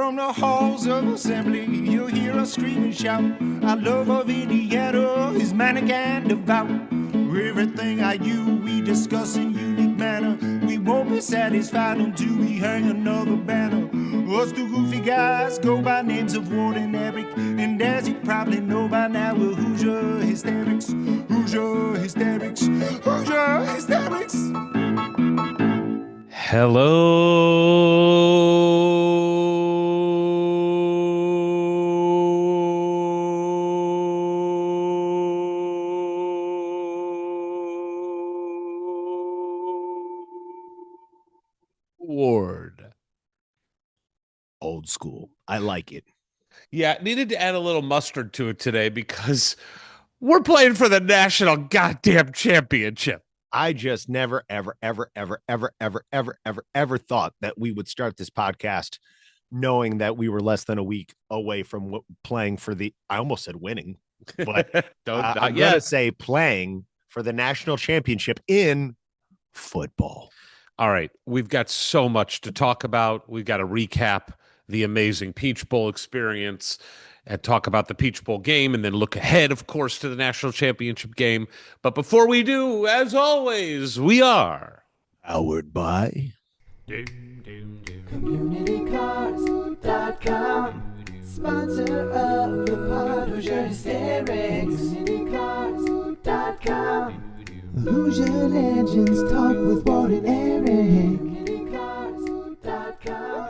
From the halls of assembly, you'll hear us scream and shout. Our love of Indiana is manic and devout. Everything I you we discuss in unique manner. We won't be satisfied until we hang another banner. Us two goofy guys go by names of Ward and Eric, and as you probably know by now, we're Hoosier Hysterics. Hoosier Hysterics. Hoosier Hysterics. Ward. Old school. I like it. Yeah, needed to add a little mustard to it today because we're playing for the national goddamn championship. I just never, ever thought that we would start this podcast knowing that we were less than a week away from playing for the, I almost said winning, but I'm going to say playing for the national championship in football. All right. We've got so much to talk about. We've got to recap the amazing Peach Bowl experience and talk about the Peach Bowl game and then look ahead, of course, to the national championship game. But before we do, as always, we are powered by CommunityCars.com, sponsor of the pod, Hoosier Hysterics. CommunityCars.com, Hoosier Legends talk with Ward and Eric. CommunityCars.com.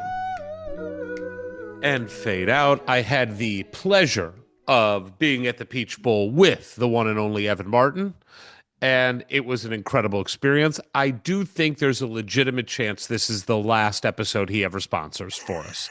And fade out. I had the pleasure of being at the Peach Bowl with the one and only Evan Martin, and it was an incredible experience. I do think there's a legitimate chance this is the last episode he ever sponsors for us.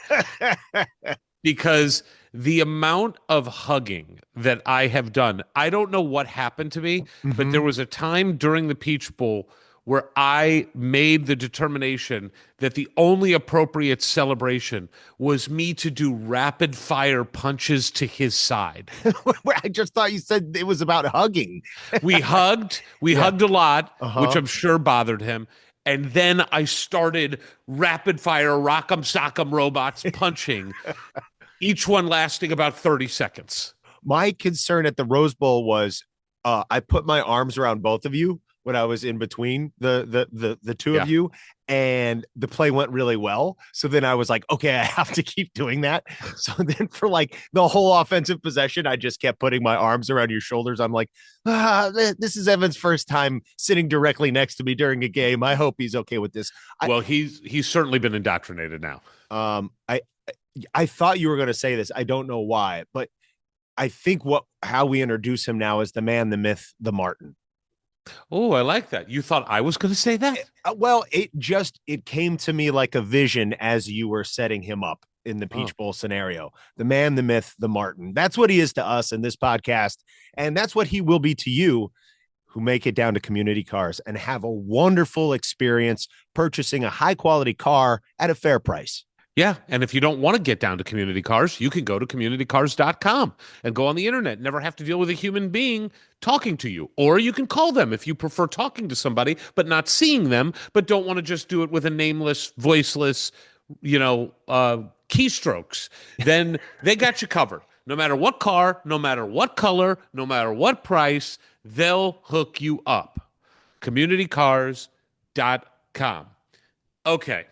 Because the amount of hugging that I have done, I don't know what happened to me, but there was a time during the Peach Bowl where I made the determination that the only appropriate celebration was me to do rapid fire punches to his side. I just thought you said it was about hugging. We hugged a lot, which I'm sure bothered him. And then I started rapid fire rock'em sock'em robots punching, each one lasting about 30 seconds. My concern at the Rose Bowl was I put my arms around both of you when I was in between the two of you, and the play went really well. So then I was like, okay, I have to keep doing that. So then for like the whole offensive possession, I just kept putting my arms around your shoulders. I'm like, this is Evan's first time sitting directly next to me during a game. I hope he's okay with this. Well, he's certainly been indoctrinated now. I thought you were going to say this. I don't know why, but I think how we introduce him now is the man, the myth, the Martin. Oh, I like that. You thought I was going to say that? Well, it came to me like a vision as you were setting him up in the Peach Bowl scenario. The man, the myth, the Martin. That's what he is to us in this podcast. And that's what he will be to you who make it down to Community Cars and have a wonderful experience purchasing a high quality car at a fair price. Yeah, and if you don't want to get down to Community Cars, you can go to CommunityCars.com and go on the internet. Never have to deal with a human being talking to you. Or you can call them if you prefer talking to somebody but not seeing them, but don't want to just do it with a nameless, voiceless, keystrokes. Then they got you covered. No matter what car, no matter what color, no matter what price, they'll hook you up. CommunityCars.com. Okay.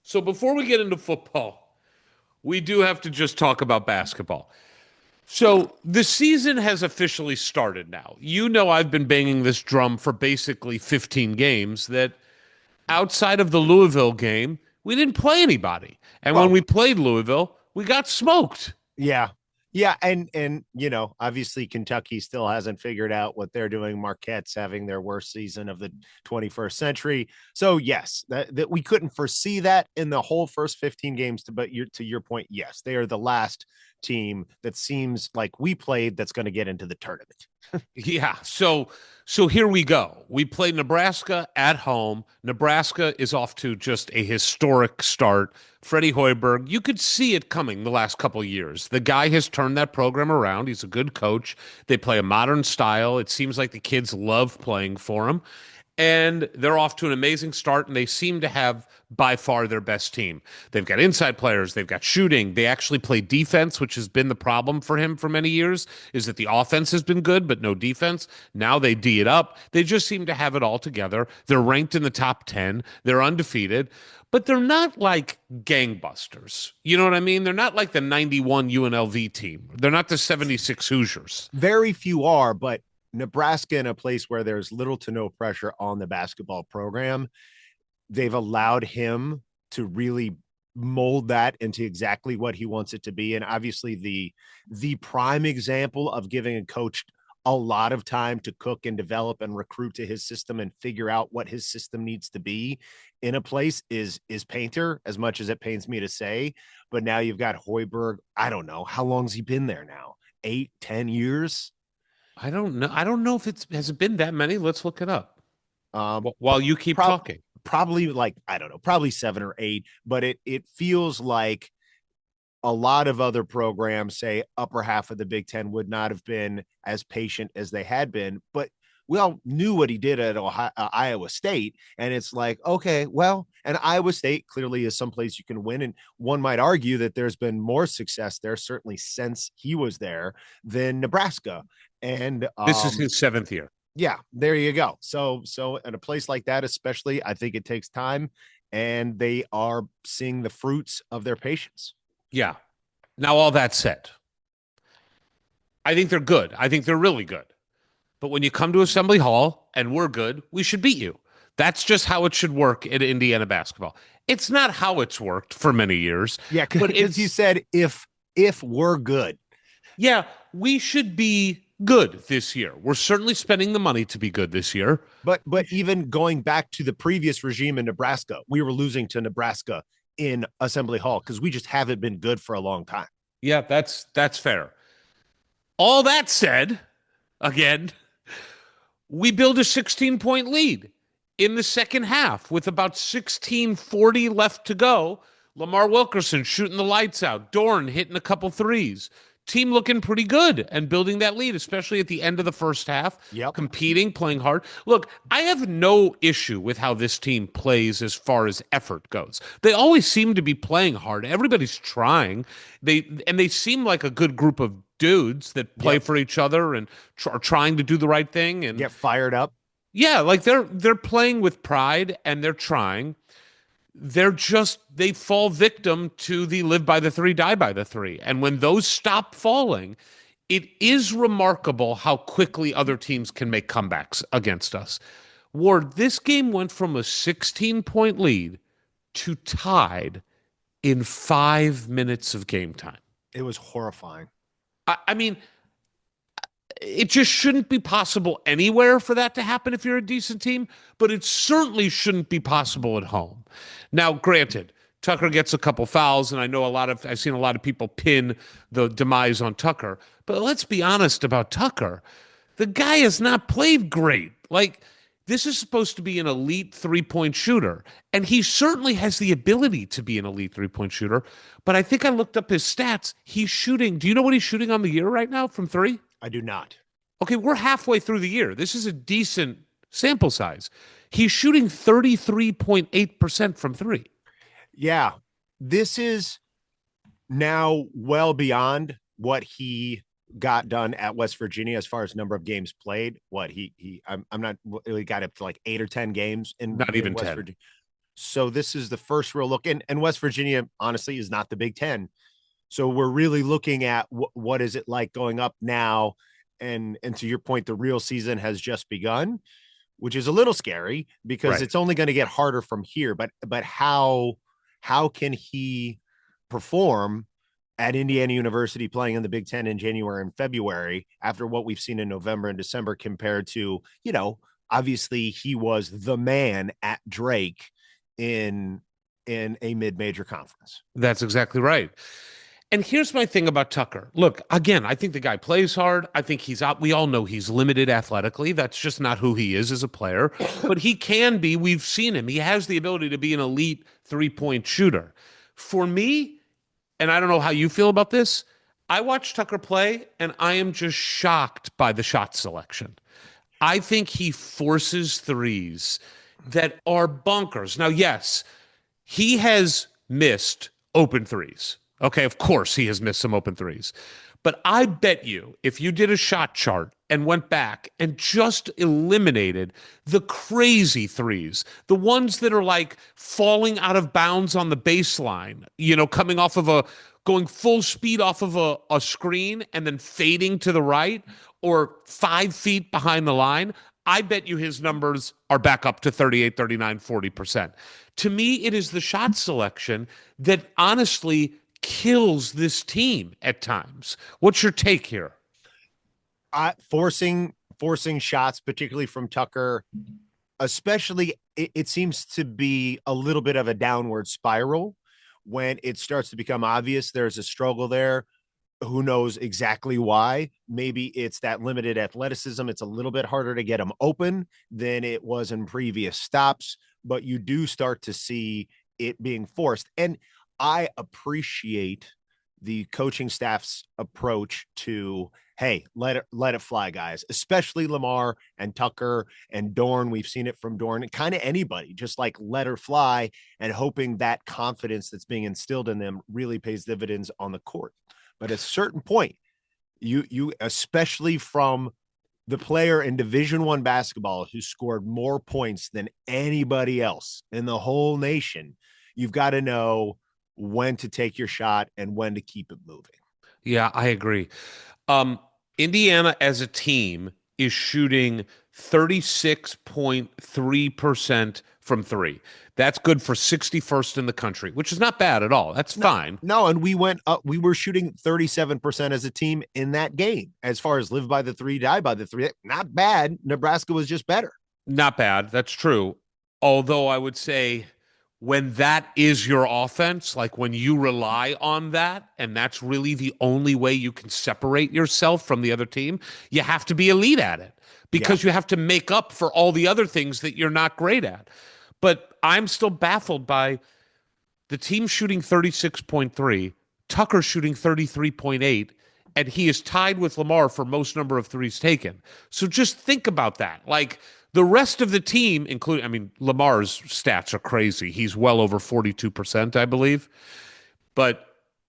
So before we get into football, we do have to just talk about basketball. So the season has officially started now. You know I've been banging this drum for basically 15 games that outside of the Louisville game, we didn't play anybody. And when we played Louisville, we got smoked. Yeah. Yeah, and obviously Kentucky still hasn't figured out what they're doing. Marquette's having their worst season of the 21st century. So yes, that we couldn't foresee that in the whole first 15 games. But to your point, yes, they are the last team that seems like we played that's going to get into the tournament. Yeah. So here we go. We play Nebraska at home. Nebraska is off to just a historic start. Freddie Hoiberg, you could see it coming the last couple of years. The guy has turned that program around. He's a good coach. They play a modern style. It seems like the kids love playing for him. And they're off to an amazing start, and they seem to have by far their best team. They've got inside players, they've got shooting, they actually play defense, which has been the problem for him for many years, is that the offense has been good, but no defense. Now they D it up. They just seem to have it all together. They're ranked in the top 10. They're undefeated, but they're not like gangbusters. You know what I mean? They're not like the 91 UNLV team. They're not the 76 Hoosiers. Very few are, but Nebraska, in a place where there's little to no pressure on the basketball program, they've allowed him to really mold that into exactly what he wants it to be. And obviously the prime example of giving a coach a lot of time to cook and develop and recruit to his system and figure out what his system needs to be in a place is Painter, as much as it pains me to say. But now you've got Hoiberg. I don't know. How long's he been there now? 8, 10 years? I don't know. I don't know if has it been that many. Let's look it up. While you keep talking. Probably like, I don't know, probably 7 or 8, but it feels like a lot of other programs, say upper half of the Big Ten, would not have been as patient as they had been. But we all knew what he did at Iowa State. And it's like, okay, well, and Iowa State clearly is someplace you can win. And one might argue that there's been more success there, certainly since he was there, than Nebraska. And this is his 7th year. Yeah, there you go. So in a place like that, especially, I think it takes time, and they are seeing the fruits of their patience. Yeah. Now, all that said, I think they're good. I think they're really good. But when you come to Assembly Hall and we're good, we should beat you. That's just how it should work at Indiana basketball. It's not how it's worked for many years. Yeah, because you said if we're good. Yeah, we should be good this year. We're certainly spending the money to be good this year. But even going back to the previous regime in Nebraska, we were losing to Nebraska in Assembly Hall because we just haven't been good for a long time. Yeah, that's fair. All that said, again, we build a 16-point lead in the second half with about 16:40 left to go. Lamar Wilkerson shooting the lights out. Dorn hitting a couple threes. Team looking pretty good and building that lead, especially at the end of the first half. Yep. Competing, playing hard. Look, I have no issue with how this team plays as far as effort goes. They always seem to be playing hard. Everybody's trying. They seem like a good group of dudes that play for each other and are trying to do the right thing and get fired up. Yeah, like they're playing with pride and they're trying. They fall victim to the live by the three, die by the three. And when those stop falling, it is remarkable how quickly other teams can make comebacks against us. Ward, this game went from a 16-point lead to tied in 5 minutes of game time. It was horrifying. I mean, it just shouldn't be possible anywhere for that to happen if you're a decent team, but it certainly shouldn't be possible at home. Now, granted, Tucker gets a couple fouls, and I've seen a lot of people pin the demise on Tucker, but let's be honest about Tucker. The guy has not played great. Like, this is supposed to be an elite three-point shooter, and he certainly has the ability to be an elite three-point shooter, but I think I looked up his stats. He's shooting, do you know what he's shooting on the year right now from three? I do not. Okay, we're halfway through the year. This is a decent sample size. He's shooting 33.8% from three. Yeah, this is now well beyond what he got done at West Virginia as far as number of games played. What he got up to like 8 or 10 games in not even West 10. Virginia. So this is the first real look, and West Virginia honestly is not the Big Ten. So we're really looking at what is it like going up now, and to your point, the real season has just begun, which is a little scary because it's only going to get harder from here. But how can he perform at Indiana University playing in the Big Ten in January and February after what we've seen in November and December compared to, obviously he was the man at Drake in a mid-major conference. That's exactly right. And here's my thing about Tucker. Look, again, I think the guy plays hard. I think he's out. We all know he's limited athletically. That's just not who he is as a player. But he can be. We've seen him. He has the ability to be an elite three-point shooter. For me, and I don't know how you feel about this, I watch Tucker play, and I am just shocked by the shot selection. I think he forces threes that are bunkers. Now, yes, he has missed open threes. Okay, of course he has missed some open threes. But I bet you if you did a shot chart and went back and just eliminated the crazy threes, the ones that are like falling out of bounds on the baseline, coming off of going full speed off of a screen and then fading to the right or 5 feet behind the line, I bet you his numbers are back up to 38, 39, 40%. To me, it is the shot selection that honestly kills this team at times. What's your take here? Forcing shots, particularly from Tucker, especially it seems to be a little bit of a downward spiral when it starts to become obvious there's a struggle there. Who knows exactly why? Maybe it's that limited athleticism. It's a little bit harder to get them open than it was in previous stops, but you do start to see it being forced. And I appreciate the coaching staff's approach to, hey, let it fly, guys, especially Lamar and Tucker and Dorn. We've seen it from Dorn and kind of anybody, just like let her fly, and hoping that confidence that's being instilled in them really pays dividends on the court. But at a certain point, you especially from the player in Division I basketball who scored more points than anybody else in the whole nation, you've got to know when to take your shot and when to keep it moving. Yeah, I agree. Indiana as a team is shooting 36.3% from three. That's good for 61st in the country, which is not bad at all. That's fine. No, and we went up. We were shooting 37% as a team in that game. As far as live by the three, die by the three, not bad. Nebraska was just better. Not bad. That's true. Although I would say when that is your offense, like when you rely on that, and that's really the only way you can separate yourself from the other team, you have to be elite at it because you have to make up for all the other things that you're not great at. But I'm still baffled by the team shooting 36.3, Tucker shooting 33.8, and he is tied with Lamar for most number of threes taken. So just think about that. Like the rest of the team, including, Lamar's stats are crazy. He's well over 42%, I believe. But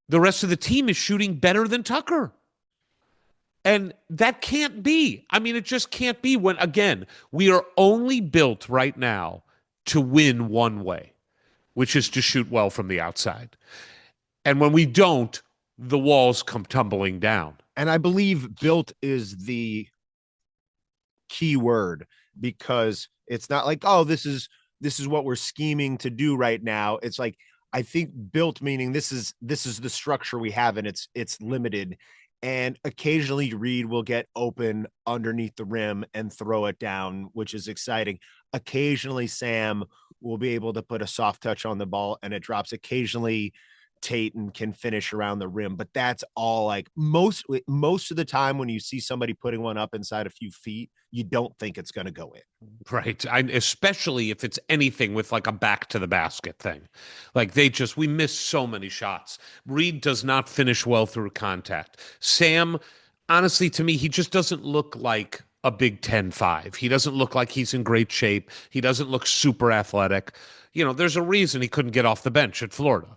the rest of the team is shooting better than Tucker. And that can't be. It just can't be when, again, we are only built right now to win one way, which is to shoot well from the outside. And when we don't, the walls come tumbling down. And I believe built is the key word, because it's not like, oh, this is what we're scheming to do right now. It's like, I think built meaning this is the structure we have, and it's limited. And occasionally Reed will get open underneath the rim and throw it down, which is exciting. Occasionally Sam will be able to put a soft touch on the ball and it drops. Occasionally Tatum can finish around the rim, but that's all. Like most of the time when you see somebody putting one up inside a few feet, you don't think it's going to go in. Right. Especially if it's anything with like a back to the basket thing. Like we miss so many shots. Reed does not finish well through contact. Sam, honestly, to me, he just doesn't look like a Big Ten 5. He doesn't look like he's in great shape. He doesn't look super athletic. There's a reason he couldn't get off the bench at Florida.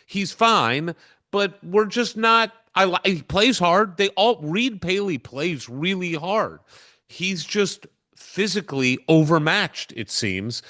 He's fine, but we're just not. He plays hard. Reed Paley plays really hard. He's just physically overmatched, it seems.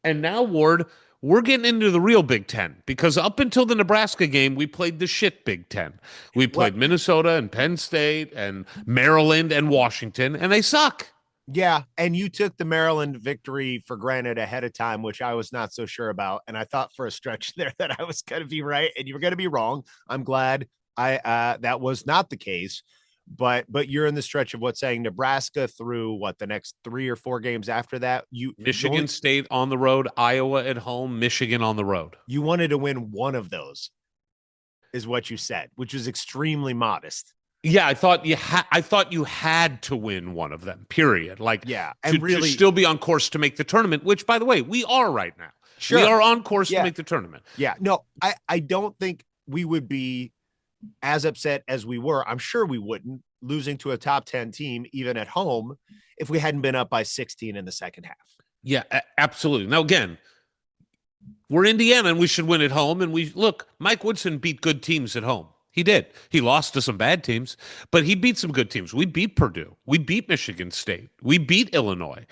And now, Ward, we're getting into the real Big Ten, because up until the Nebraska game, we played the shit Big Ten. We played Minnesota and Penn State and Maryland and Washington, and they suck. Yeah, and you took the Maryland victory for granted ahead of time, which I was not so sure about. And I thought for a stretch there that I was going to be right and you were going to be wrong. I'm glad that was not the case. But you're in the stretch of saying Nebraska through the next 3 or 4 games after that. Michigan State on the road, Iowa at home, Michigan on the road. You wanted to win one of those, is what you said, which was extremely modest. Yeah, I thought you had to win one of them, period. To still be on course to make the tournament, which, by the way, we are right now. Sure. We are on course to make the tournament. Yeah. No, I don't think we would be as upset as we were. I'm sure we wouldn't losing to a top 10 team, even at home, if we hadn't been up by 16 in the second half. Yeah, absolutely. Now, again, we're Indiana and we should win at home. And Mike Woodson beat good teams at home. He did. He lost to some bad teams, but he beat some good teams. We beat Purdue. We beat Michigan State. We beat Illinois.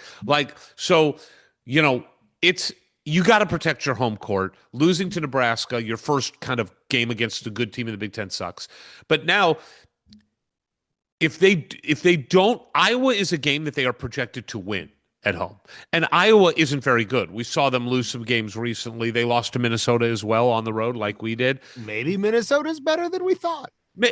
You got to protect your home court. Losing to Nebraska, your first kind of game against a good team in the Big Ten sucks. But now, if they don't, Iowa is a game that they are projected to win at home. And Iowa isn't very good. We saw them lose some games recently. They lost to Minnesota as well on the road like we did. Maybe Minnesota's better than we thought.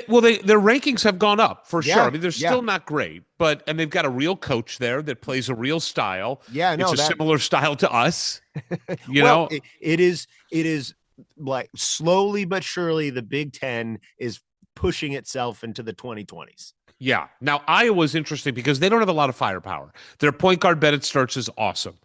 Well, their rankings have gone up for sure. I mean, they're still yeah. not great, and they've got a real coach there that plays a real style. Yeah, no, it's a similar style to us. It is like slowly but surely the Big Ten is pushing itself into the 2020s. Yeah. Now, Iowa's interesting because they don't have a lot of firepower. Their point guard, Bennett Starks, is awesome,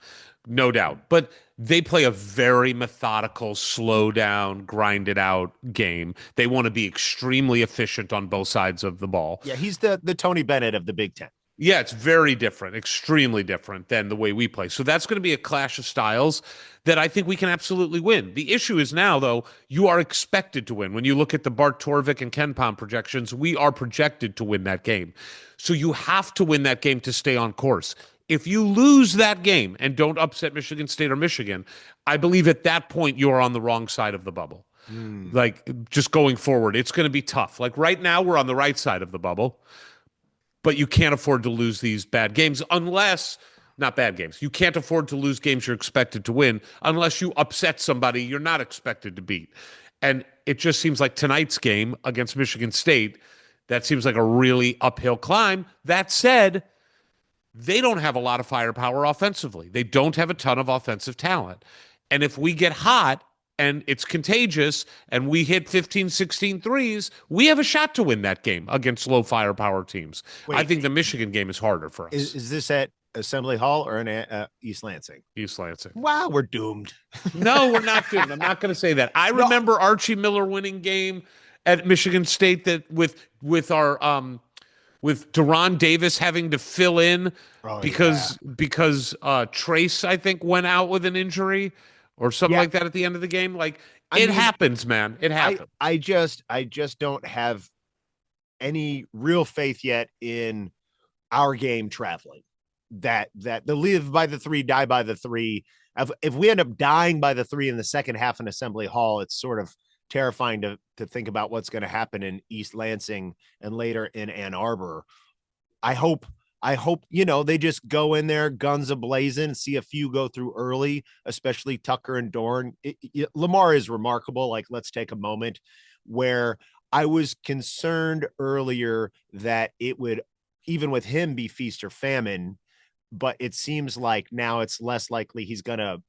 no doubt. But they play a very methodical, slow down, grind it out game. They want to be extremely efficient on both sides of the ball. Yeah, he's the Tony Bennett of the Big Ten. Yeah, it's very different, extremely different than the way we play. So that's going to be a clash of styles that I think we can absolutely win. The issue is now, though, you are expected to win. When you look at the Bart Torvik and Ken Pom projections, we are projected to win that game. So you have to win that game to stay on course. If you lose that game and don't upset Michigan State or Michigan, I believe at that point you are on the wrong side of the bubble. Like, just going forward, it's going to be tough. Like, right now, we're on the right side of the bubble. But you can't afford to lose these bad games not bad games. You can't afford to lose games you're expected to win unless you upset somebody you're not expected to beat. And it just seems like tonight's game against Michigan State, that seems like a really uphill climb. That said, they don't have a lot of firepower offensively. They don't have a ton of offensive talent. And if we get hot and it's contagious and we hit 15, 16 threes, we have a shot to win that game against low firepower teams. Wait, I think the Michigan game is harder for us. Is this at Assembly Hall or in East Lansing? East Lansing. Wow, we're doomed. No, we're not doomed. I'm not going to say that. I remember Archie Miller winning game at Michigan State that with Deron Davis having to fill in because Trace, I think, went out with an injury or something like that at the end of the game. Like, it happens, man. It happens. I just don't have any real faith yet in our game traveling. That the live by the three, die by the three. If we end up dying by the three in the second half in Assembly Hall, it's sort of terrifying to think about what's going to happen in East Lansing and later in Ann Arbor. I hope, they just go in there guns a-blazing, see a few go through early, especially Tucker and Dorn. Lamar is remarkable. Like, let's take a moment where I was concerned earlier that it would, even with him, be feast or famine, but it seems like now it's less likely he's going to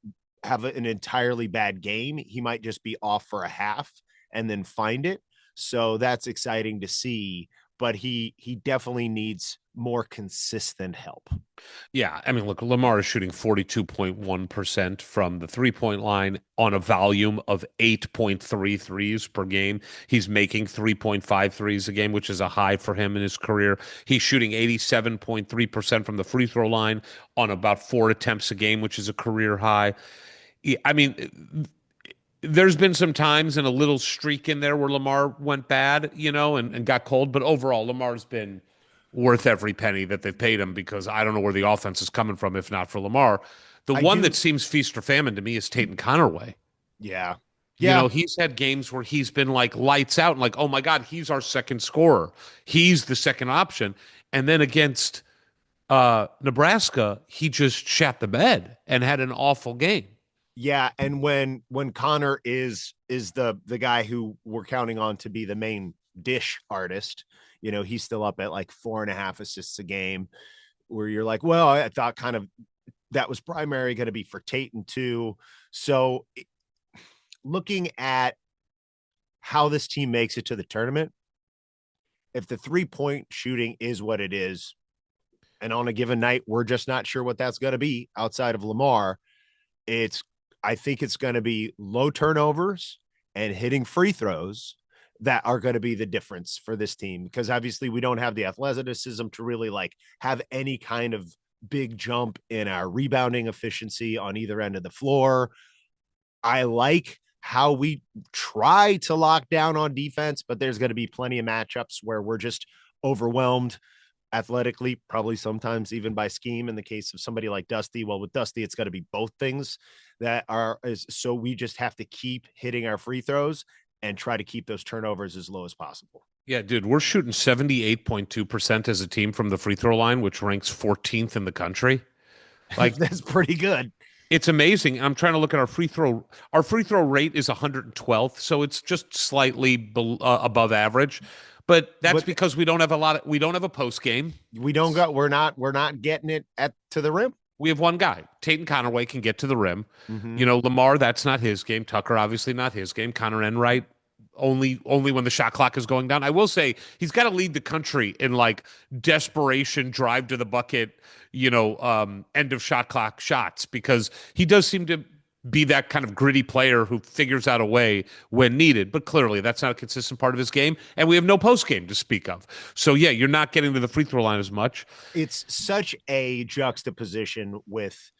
have an entirely bad game. He might just be off for a half and then find it. So that's exciting to see, but he definitely needs more consistent help. Yeah, I mean, look, Lamar is shooting 42.1% from the three-point line on a volume of 8.3 threes per game. He's making 3.5 threes a game, which is a high for him in his career. He's shooting 87.3% from the free throw line on about 4 attempts a game, which is a career high. I mean, there's been some times and a little streak in there where Lamar went bad, and got cold. But overall, Lamar's been worth every penny that they've paid him, because I don't know where the offense is coming from if not for Lamar. The one that seems feast or famine to me is Tatum Connerway. Yeah. He's had games where he's been like lights out and like, oh my God, he's our second scorer. He's the second option. And then against Nebraska, he just shat the bed and had an awful game. Yeah, and when Connor is the guy who we're counting on to be the main dish artist, he's still up at like 4.5 assists a game, where you're like, well, I thought kind of that was primary going to be for Tatum too. So looking at how this team makes it to the tournament, if the 3-point shooting is what it is, and on a given night, we're just not sure what that's going to be outside of Lamar, I think it's going to be low turnovers and hitting free throws that are going to be the difference for this team, because obviously we don't have the athleticism to really like have any kind of big jump in our rebounding efficiency on either end of the floor. I like how we try to lock down on defense, but there's going to be plenty of matchups where we're just overwhelmed athletically, probably sometimes even by scheme in the case of somebody like Dusty. Well, with Dusty, it's got to be both things so we just have to keep hitting our free throws and try to keep those turnovers as low as possible. Yeah, dude, we're shooting 78.2% as a team from the free throw line, which ranks 14th in the country. Like that's pretty good. It's amazing. I'm trying to look at our free throw. Our free throw rate is 112th, so it's just slightly above average. But because we don't have a post game. We're not getting it to the rim. We have one guy. Tatum Conaway can get to the rim. Mm-hmm. You know, Lamar, that's not his game. Tucker, obviously not his game. Connor Enright, only when the shot clock is going down. I will say he's got to lead the country in like desperation, drive to the bucket, end of shot clock shots, because he does seem to be that kind of gritty player who figures out a way when needed. But clearly that's not a consistent part of his game. And we have no post game to speak of. So yeah, you're not getting to the free throw line as much. It's such a juxtaposition with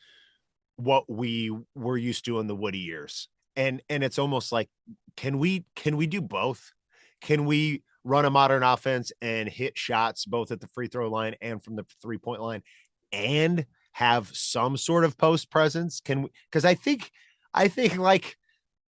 what we were used to in the Woody years. And it's almost like, can we do both? Can we run a modern offense and hit shots both at the free throw line and from the 3-point line and have some sort of post presence? Can we? Because I think like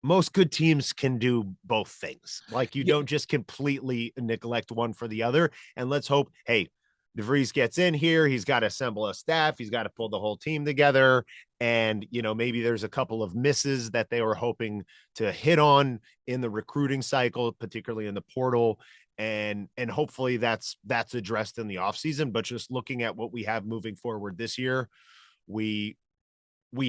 most good teams can do both things. Like you don't just completely neglect one for the other. And let's hope, hey, DeVries gets in here. He's got to assemble a staff. He's got to pull the whole team together. And, maybe there's a couple of misses that they were hoping to hit on in the recruiting cycle, particularly in the portal. And hopefully that's addressed in the offseason. But just looking at what we have moving forward this year, we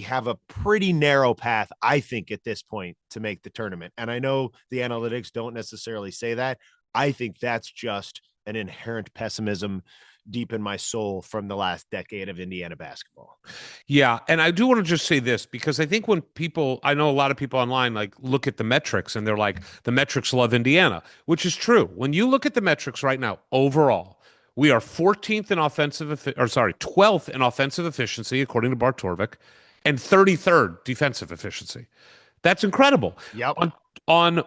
have a pretty narrow path, I think, at this point to make the tournament. And I know the analytics don't necessarily say that. I think that's just an inherent pessimism deep in my soul from the last decade of Indiana basketball. Yeah. And I do want to just say this, because I think I know a lot of people online like look at the metrics and they're like, the metrics love Indiana, which is true. When you look at the metrics right now, overall, we are 14th in 12th in offensive efficiency, according to Bart Torvik, and 33rd defensive efficiency. That's incredible. Yep. On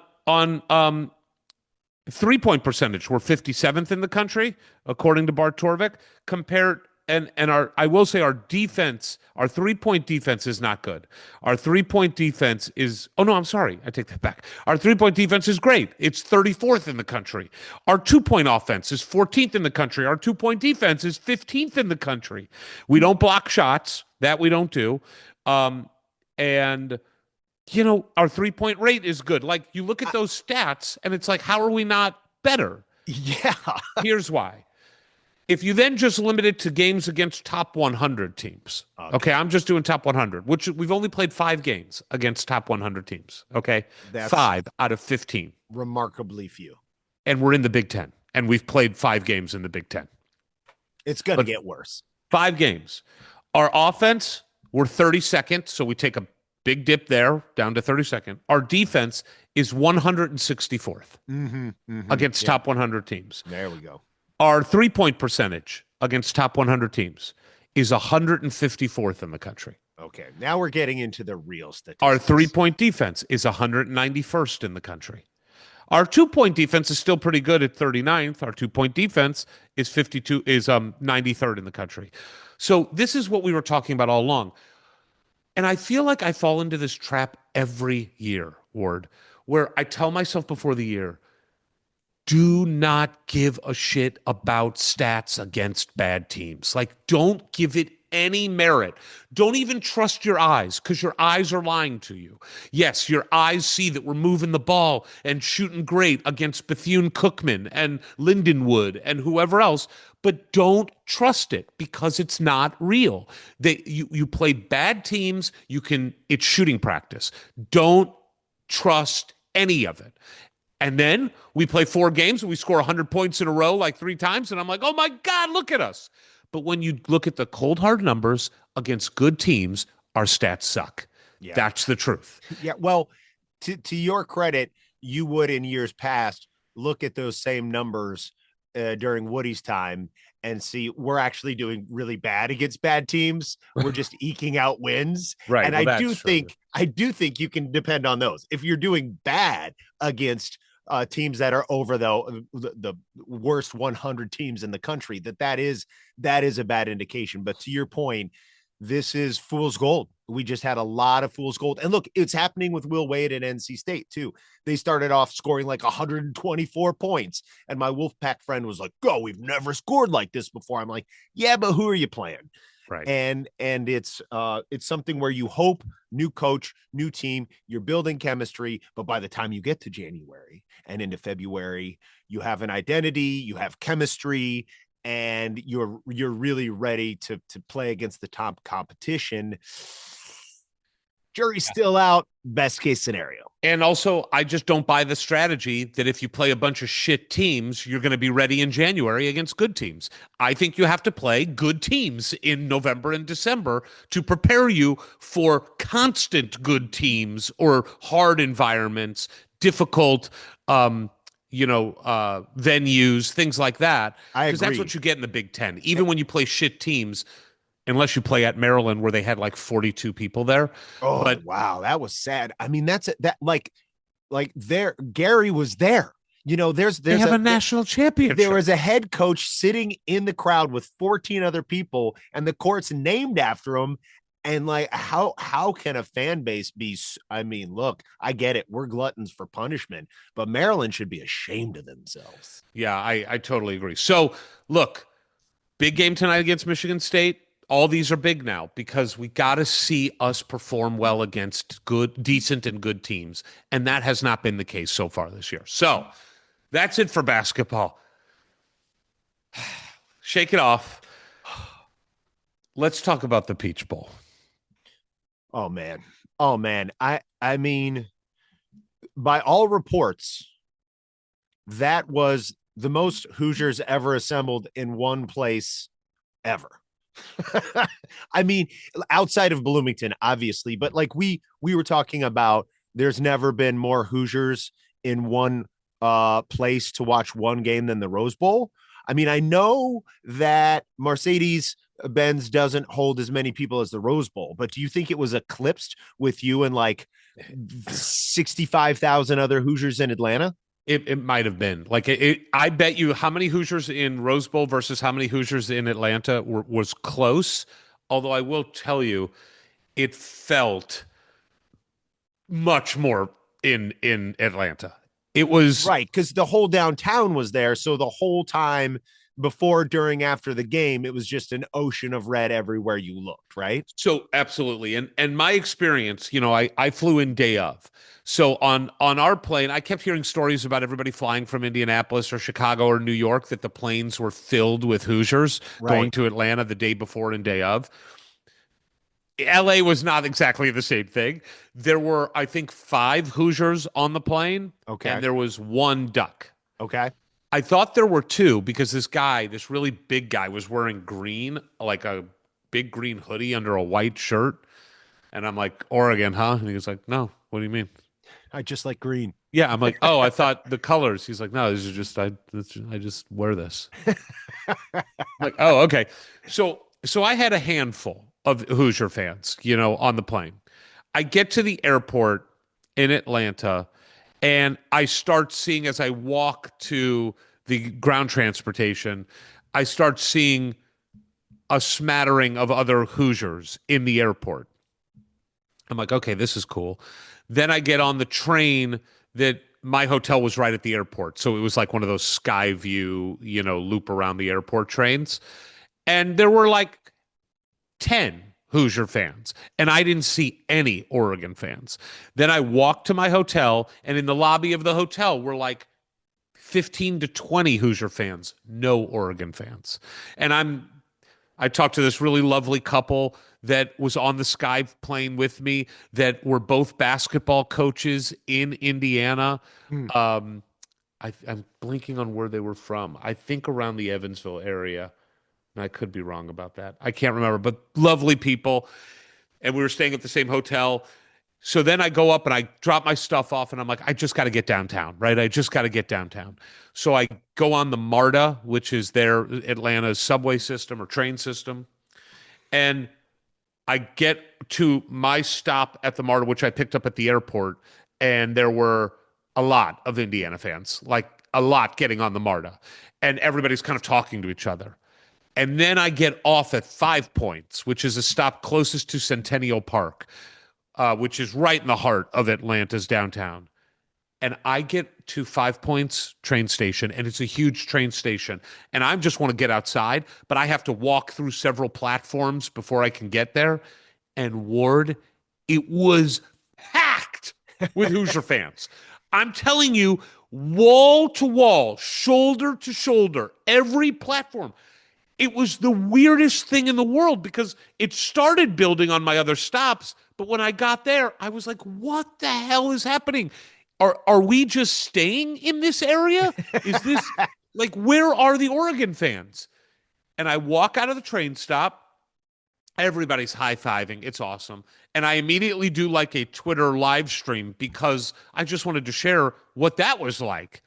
3-point percentage, we're 57th in the country, according to Bart Torvik. I will say our defense, our 3-point defense is not good. Our 3-point defense is, I'm sorry. I take that back. Our 3-point defense is great. It's 34th in the country. Our 2-point offense is 14th in the country. Our 2-point defense is 15th in the country. We don't block shots. That we don't do. Our 3-point rate is good. Like you look at those stats and it's like, how are we not better? Yeah. Here's why. If you then just limit it to games against top 100 teams, okay, I'm just doing top 100, which we've only played 5 games against top 100 teams, okay? That's 5 out of 15. Remarkably few. And we're in the Big Ten, and we've played 5 games in the Big Ten. It's going to get worse. 5 games. Our offense, we're 32nd, so we take a big dip there, down to 32nd. Our defense is 164th against top 100 teams. There we go. Our 3-point percentage against top 100 teams is 154th in the country. Okay, now we're getting into the real statistics. Our 3-point defense is 191st in the country. Our 2-point defense is still pretty good at 39th. Our 2-point defense is 93rd in the country. So this is what we were talking about all along. And I feel like I fall into this trap every year, Ward, where I tell myself before the year, do not give a shit about stats against bad teams. Like, don't give it any merit. Don't even trust your eyes, because your eyes are lying to you. Yes, your eyes see that we're moving the ball and shooting great against Bethune-Cookman and Lindenwood and whoever else, but don't trust it because it's not real. You play bad teams, it's shooting practice. Don't trust any of it. And then we play 4 games and we score 100 points in a row like 3 times. And I'm like, oh my God, look at us. But when you look at the cold, hard numbers against good teams, our stats suck. Yeah. That's the truth. Yeah. Well, to your credit, you would in years past look at those same numbers during Woody's time and see we're actually doing really bad against bad teams. We're just eking out wins. Right. And Well, I that's true. do think you can depend on those. If you're doing bad against teams that are over the worst 100 teams in the country, that is a bad indication. But to your point, this is fool's gold. We just had a lot of fool's gold. And look, it's happening with Will Wade at NC State too. They started off scoring like 124 points. And my Wolfpack friend was like, "Oh, we've never scored like this before." I'm like, "Yeah, but who are you playing?" Right. And it's something where you hope, new coach, new team, you're building chemistry, but by the time you get to January and into February, you have an identity, you have chemistry, and you're really ready to play against the top competition. Jury's still out, best case scenario. And also, I just don't buy the strategy that if you play a bunch of shit teams, you're going to be ready in January against good teams. I think you have to play good teams in November and December to prepare you for constant good teams or hard environments, difficult venues, things like that. Because that's what you get in the Big Ten. Even when you play shit teams, unless you play at Maryland where they had like 42 people there. Oh, but wow, that was sad. I mean, Gary was there. They have a national championship. There was a head coach sitting in the crowd with 14 other people, and the court's named after him. And like, how can a fan base be? I mean, look, I get it. We're gluttons for punishment, but Maryland should be ashamed of themselves. Yeah, I totally agree. So look, big game tonight against Michigan State. All these are big now because we got to see us perform well against decent and good teams. And that has not been the case so far this year. So that's it for basketball. Shake it off. Let's talk about the Peach Bowl. Oh man. I mean, by all reports, that was the most Hoosiers ever assembled in one place ever. I mean, outside of Bloomington, obviously, but like we were talking about, there's never been more Hoosiers in one place to watch one game than the Rose Bowl. I mean, I know that Mercedes-Benz doesn't hold as many people as the Rose Bowl, but do you think it was eclipsed with you and like 65,000 other Hoosiers in Atlanta? It might have been like I bet you how many Hoosiers in Rose Bowl versus how many Hoosiers in Atlanta was close. Although I will tell you, it felt much more in Atlanta. It was right because the whole downtown was there. So the whole time before, during, after the game, it was just an ocean of red everywhere you looked. Right. So absolutely. And my experience, I flew in day of. So on our plane, I kept hearing stories about everybody flying from Indianapolis or Chicago or New York that the planes were filled with Hoosiers going to Atlanta the day before and day of. LA was not exactly the same thing. There were, I think, 5 Hoosiers on the plane. Okay. And there was 1 Duck. Okay. I thought there were 2 because this really big guy was wearing green, like a big green hoodie under a white shirt. And I'm like, Oregon, huh? And he was like, no, what do you mean? I just like green. Yeah, I'm like, oh, I thought the colors. He's like, no, this is just I just wear this. I'm like, oh, okay. So I had a handful of Hoosier fans, on the plane. I get to the airport in Atlanta, and I start seeing, as I walk to the ground transportation, I start seeing a smattering of other Hoosiers in the airport. I'm like, okay, this is cool. Then I get on the train that my hotel was right at the airport. So it was like one of those sky view, loop around the airport trains. And there were like 10 Hoosier fans, and I didn't see any Oregon fans. Then I walked to my hotel, and in the lobby of the hotel were like 15 to 20 Hoosier fans, no Oregon fans. And I talked to this really lovely couple that was on the Sky plane with me that were both basketball coaches in Indiana. I'm blanking on where they were from. I think around the Evansville area. And I could be wrong about that. I can't remember, but lovely people. And we were staying at the same hotel. So then I go up and I drop my stuff off and I'm like, I just got to get downtown, right? I just got to get downtown. So I go on the MARTA, which is their Atlanta's subway system or train system. And I get to my stop at the MARTA, which I picked up at the airport. And there were a lot of Indiana fans, like a lot getting on the MARTA. And everybody's kind of talking to each other. And then I get off at 5 Points, which is a stop closest to Centennial Park, which is right in the heart of Atlanta's downtown. And I get to 5 Points train station, and it's a huge train station. And I just want to get outside, but I have to walk through several platforms before I can get there. And Ward, it was packed with Hoosier fans. I'm telling you, wall to wall, shoulder to shoulder, every platform. It was the weirdest thing in the world because it started building on my other stops. But when I got there, I was like, what the hell is happening? Are we just staying in this area? Is this like, where are the Oregon fans? And I walk out of the train stop. Everybody's high-fiving. It's awesome. And I immediately do like a Twitter live stream because I just wanted to share what that was like.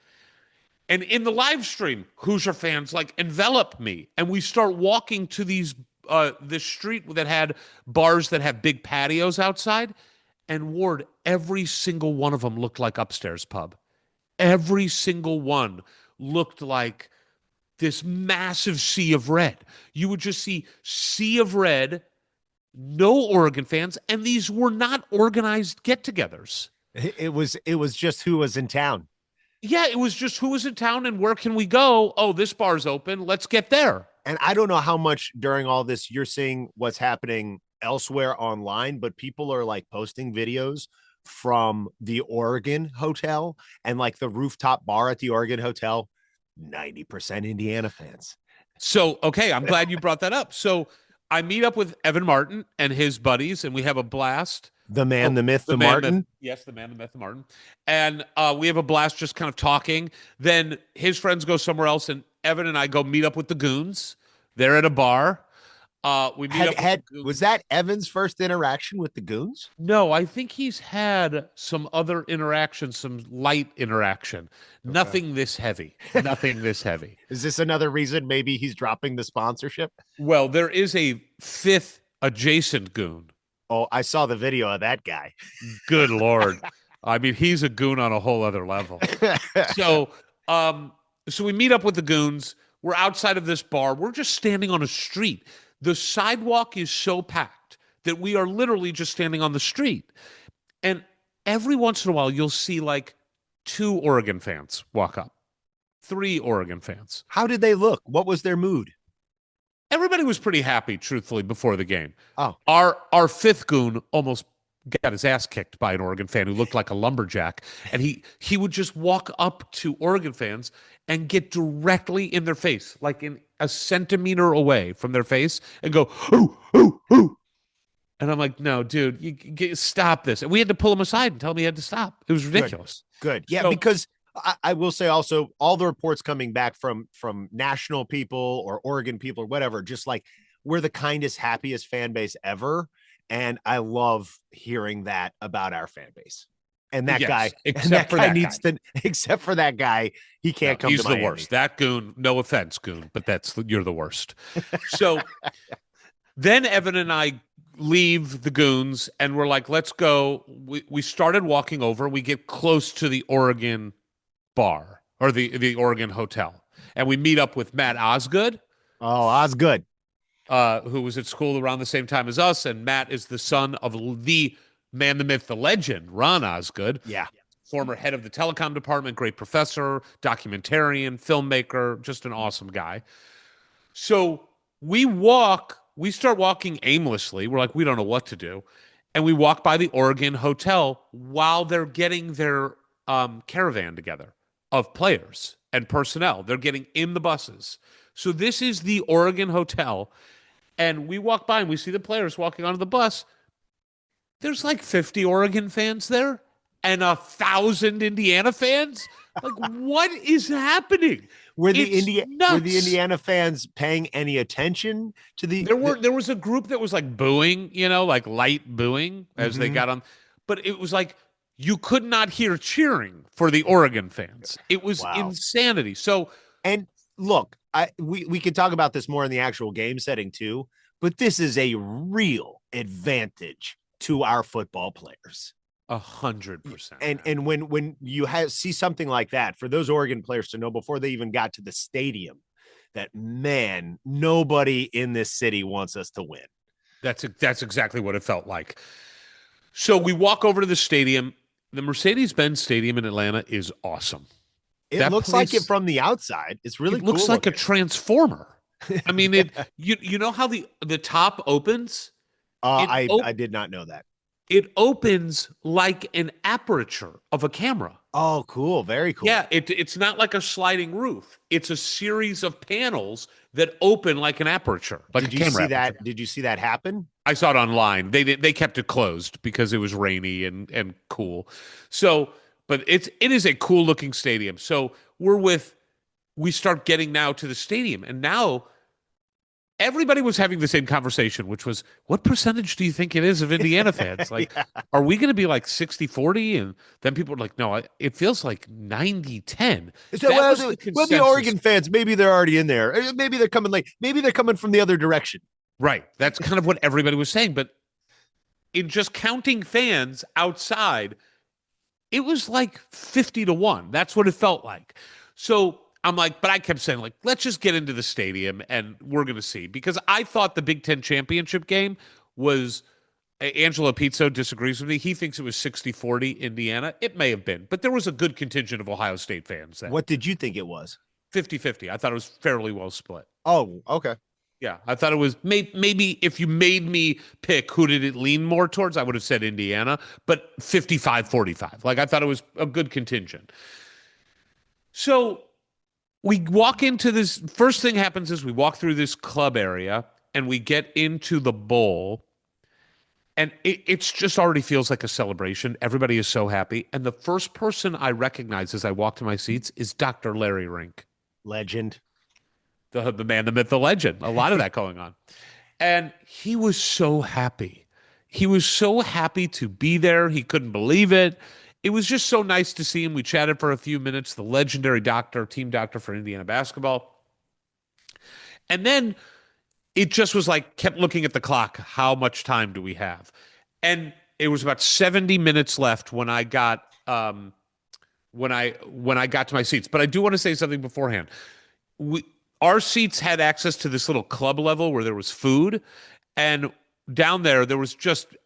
And in the live stream, Hoosier fans like envelop me, and we start walking to this street that had bars that have big patios outside. And Ward, every single one of them looked like Upstairs Pub. Every single one looked like this massive sea of red. You would just see sea of red, no Oregon fans, and these were not organized get-togethers. It was just who was in town. Yeah, it was just who was in town and where can we go? Oh, this bar's open. Let's get there. And I don't know how much during all this you're seeing what's happening elsewhere online, but people are like posting videos from the Oregon hotel and like the rooftop bar at the Oregon hotel. 90% Indiana fans. So, okay, I'm glad you brought that up. So I meet up with Evan Martin and his buddies, and we have a blast. The man, the myth, the Martin. Yes, the man, the myth, the Martin. And we have a blast just kind of talking. Then his friends go somewhere else, and Evan and I go meet up with the Goons. They're at a bar. We meet up. Was that Evan's first interaction with the Goons? No, I think he's had some other interaction, some light interaction. Okay. Nothing this heavy. Nothing this heavy. Is this another reason maybe he's dropping the sponsorship? Well, there is a fifth adjacent Goon. Oh, I saw the video of that guy. Good Lord. I mean, he's a goon on a whole other level. So we meet up with the Goons. We're outside of this bar. We're just standing on a street. The sidewalk is so packed that we are literally just standing on the street. And every once in a while, you'll see like 2 Oregon fans walk up, 3 Oregon fans. How did they look? What was their mood? Everybody was pretty happy, truthfully, before the game. Oh, our fifth Goon almost got his ass kicked by an Oregon fan who looked like a lumberjack. And he would just walk up to Oregon fans and get directly in their face, like in a centimeter away from their face, and go, ooh, ooh, ooh. And I'm like, no, dude, stop this. And we had to pull him aside and tell him he had to stop. It was ridiculous. Good. Yeah, because I will say also all the reports coming back from national people or Oregon people or whatever, just like we're the kindest, happiest fan base ever. And I love hearing that about our fan base. And that guy, except for that guy, he can't come to Miami. He's the worst. That Goon, no offense, Goon, but you're the worst. So then Evan and I leave the Goons and we're like, let's go. We started walking over. We get close to the Oregon bar or the Oregon hotel. And we meet up with Matt Osgood. Oh, Osgood. Who was at school around the same time as us. And Matt is the son of the man, the myth, the legend, Ron Osgood. Yeah. Former head of the telecom department, great professor, documentarian, filmmaker, just an awesome guy. So we start walking aimlessly. We're like, we don't know what to do. And we walk by the Oregon hotel while they're getting their caravan together of players and personnel. They're getting in the buses. So this is the Oregon hotel. And we walk by and we see the players walking onto the bus. There's like 50 Oregon fans there and 1,000 Indiana fans. Like, what is happening? Were the Indiana fans paying any attention to the? There was a group that was like booing, like light booing as they got on. but it was like you could not hear cheering for the Oregon fans. It was insanity. So, and look, we can talk about this more in the actual game setting too, but this is a real advantage to our football players. 100%. And when you see something like that, for those Oregon players to know before they even got to the stadium that, man, nobody in this city wants us to win. That's exactly what it felt like. So we walk over to the stadium. The Mercedes-Benz Stadium in Atlanta is awesome. It looks like it from the outside. It's really cool. It looks like a transformer. I mean, you know how the top opens? I did not know that. It opens like an aperture of a camera. Oh, cool. Very cool. Yeah, it's not like a sliding roof. It's a series of panels that open like an aperture. Like Did you see that? Did you see that happen? I saw it online. They kept it closed because it was rainy and cool. So, but it is a cool looking stadium. So we start getting now to the stadium, and now everybody was having the same conversation, which was, what percentage do you think it is of Indiana fans? Like, are we going to be like 60-40? And then people were like, no, it feels like 90-10. So, well, the Oregon fans, maybe they're already in there. Maybe they're coming late. Maybe they're coming from the other direction. Right. That's kind of what everybody was saying. But in just counting fans outside, it was like 50-1. That's what it felt like. So I'm like, but I kept saying, like, let's just get into the stadium and we're going to see. Because I thought the Big Ten championship game was, Angelo Pizzo disagrees with me. He thinks it was 60-40 Indiana. It may have been, but there was a good contingent of Ohio State fans then. What did you think it was? 50-50. I thought it was fairly well split. Oh, okay. Yeah, I thought it was maybe if you made me pick who did it lean more towards, I would have said Indiana, but 55-45. Like, I thought it was a good contingent. So we walk into this, first thing happens is we walk through this club area and we get into the bowl, and it's just already feels like a celebration. Everybody is so happy. And the first person I recognize as I walk to my seats is Dr. Larry Rink. Legend. The man, the myth, the legend. A lot of that going on. And he was so happy. He was so happy to be there. He couldn't believe it. It was just so nice to see him. We chatted for a few minutes, the legendary doctor, team doctor for Indiana basketball. And then it just was like, kept looking at the clock. How much time do we have? And it was about 70 minutes left when I got when I got to my seats. But I do want to say something beforehand. Our seats had access to this little club level where there was food, and down there was just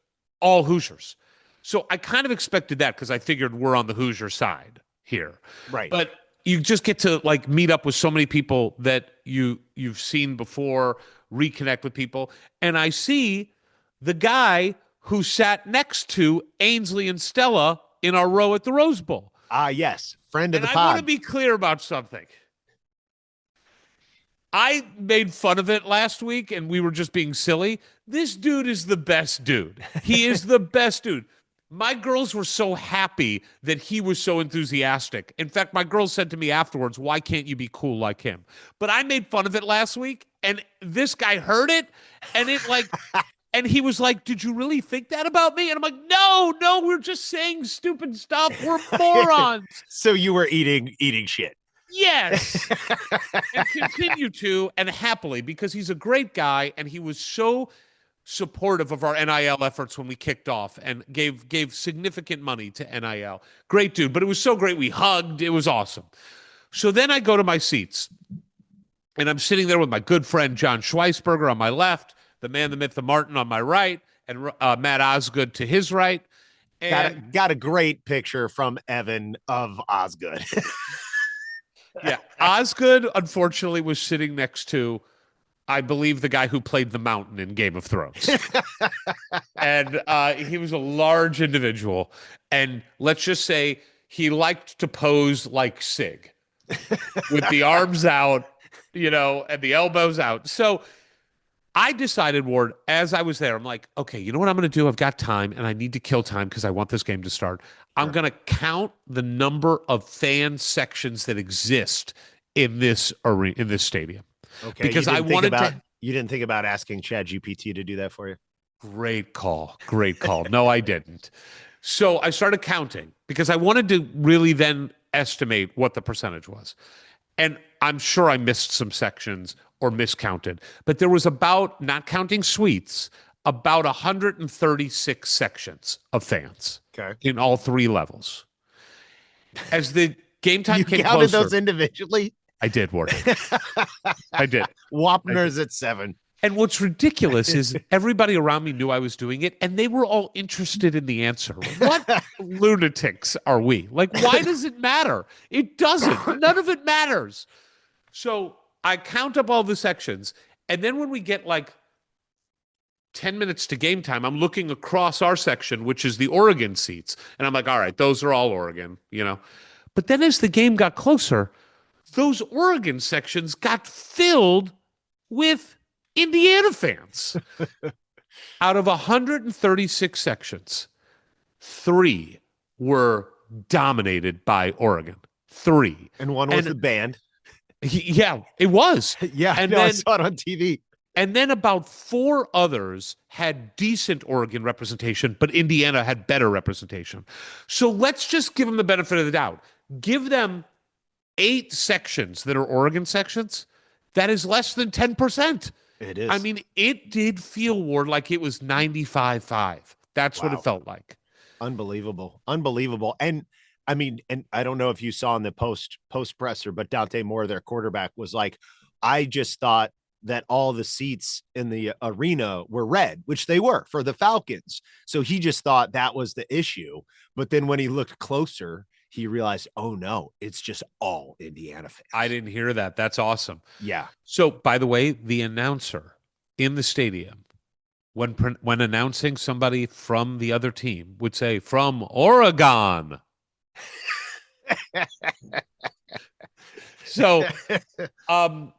all Hoosiers. So I kind of expected that because I figured we're on the Hoosier side here. Right. But you just get to like meet up with so many people that you've seen before, reconnect with people. And I see the guy who sat next to Ainsley and Stella in our row at the Rose Bowl. Yes. Friend of the pod. I want to be clear about something. I made fun of it last week, and we were just being silly. This dude is the best dude. He is the best dude. My girls were so happy that he was so enthusiastic. In fact, my girls said to me afterwards, why can't you be cool like him? But I made fun of it last week, and this guy heard it, and it like, and he was like, did you really think that about me? And I'm like, no, we're just saying stupid stuff. We're morons. So you were eating shit. Yes. And continue to, and happily, because he's a great guy, and he was so supportive of our NIL efforts when we kicked off and gave significant money to NIL. Great dude, but it was so great. We hugged. It was awesome. So then I go to my seats, and I'm sitting there with my good friend John Schweisberger on my left, the man, the myth, the Martin on my right, and Matt Osgood to his right. And got a great picture from Evan of Osgood. Yeah, Osgood, unfortunately, was sitting next to, I believe, the guy who played the Mountain in Game of Thrones. And he was a large individual. And let's just say he liked to pose like Sig, with the arms out, and the elbows out. So I decided, Ward, as I was there, I'm like, okay, you know what I'm going to do? I've got time, and I need to kill time because I want this game to start. I'm going to count the number of fan sections that exist in this arena, in this stadium. Okay, because I wanted to. You didn't think about asking ChatGPT to do that for you? Great call. No, I didn't. So I started counting because I wanted to really then estimate what the percentage was. And I'm sure I missed some sections or miscounted, but there was about, not counting suites, about 136 sections of fans Okay. in all three levels. As the game time You came counted closer, those individually? I did, Warden. I did. Wapner's at 7. And what's ridiculous is everybody around me knew I was doing it, and they were all interested in the answer. What lunatics are we? Like, why does it matter? It doesn't. None of it matters. So I count up all the sections, and then when we get like 10 minutes to game time, I'm looking across our section, which is the Oregon seats, and I'm like, all right, those are all Oregon, you know. But then as the game got closer, those Oregon sections got filled with Indiana fans. Out of 136 sections, 3 were dominated by Oregon. 3. And one was the band. Yeah, it was. Yeah, and no, then, I saw it on TV. And then about 4 others had decent Oregon representation, but Indiana had better representation. So let's just give them the benefit of the doubt. Give them 8 sections that are Oregon sections. That is less than 10%. It is. I mean, it did feel, Ward, like it was 95-5. That's what it felt like. Unbelievable. And I mean, and I don't know if you saw in the post presser, but Dante Moore, their quarterback, was like, I just thought that all the seats in the arena were red, which they were for the Falcons. So he just thought that was the issue. But then when he looked closer, he realized, oh no, it's just all Indiana fans. I didn't hear that. That's awesome. Yeah. So, by the way, the announcer in the stadium, when announcing somebody from the other team, would say, from Oregon. So, all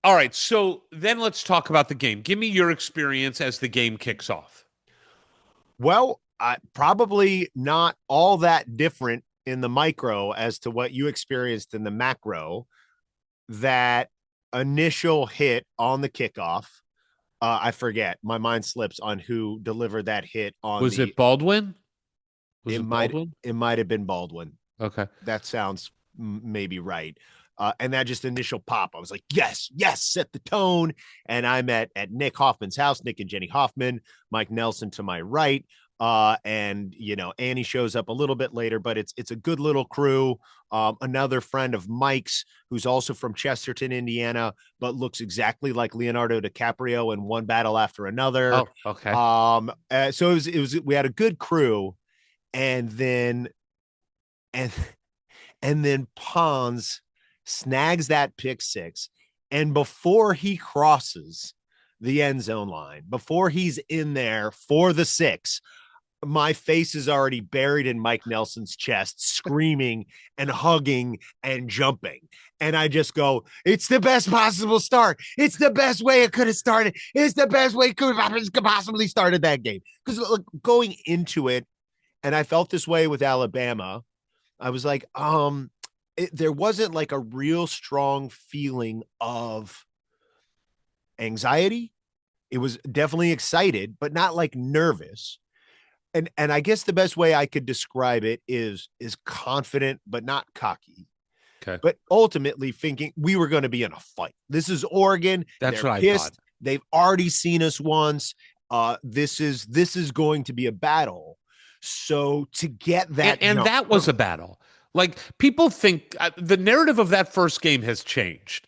right. So then let's talk about the game. Give me your experience as the game kicks off. Well, probably not all that different in the micro as to what you experienced in the macro. That initial hit on the kickoff, I forget. My mind slips on who delivered that hit on. Was it Baldwin? It might have been Baldwin. Okay. That sounds maybe right. And that just initial pop, I was like, yes, set the tone. And I'm at Nick Hoffman's house, Nick and Jenny Hoffman, Mike Nelson to my right. And you know, Annie shows up a little bit later, but it's a good little crew. Another friend of Mike's who's also from Chesterton, Indiana, but looks exactly like Leonardo DiCaprio in One Battle After Another. Oh, okay. So it was we had a good crew, and then Pons snags that pick six, and before he crosses the end zone line, before he's in there for the 6, my face is already buried in Mike Nelson's chest, screaming and hugging and jumping. And I just go, it's the best possible start. It's the best way it could have started. It's the best way it could have possibly started that game. Because going into it, and I felt this way with Alabama, I was like, there wasn't like a real strong feeling of anxiety. It was definitely excited, but not like nervous. And I guess the best way I could describe it is confident, but not cocky. Okay. But ultimately thinking we were going to be in a fight. This is Oregon. That's They're what pissed. I thought. They've already seen us once. This is going to be a battle. So to get that, and that was a battle. Like, people think the narrative of that first game has changed,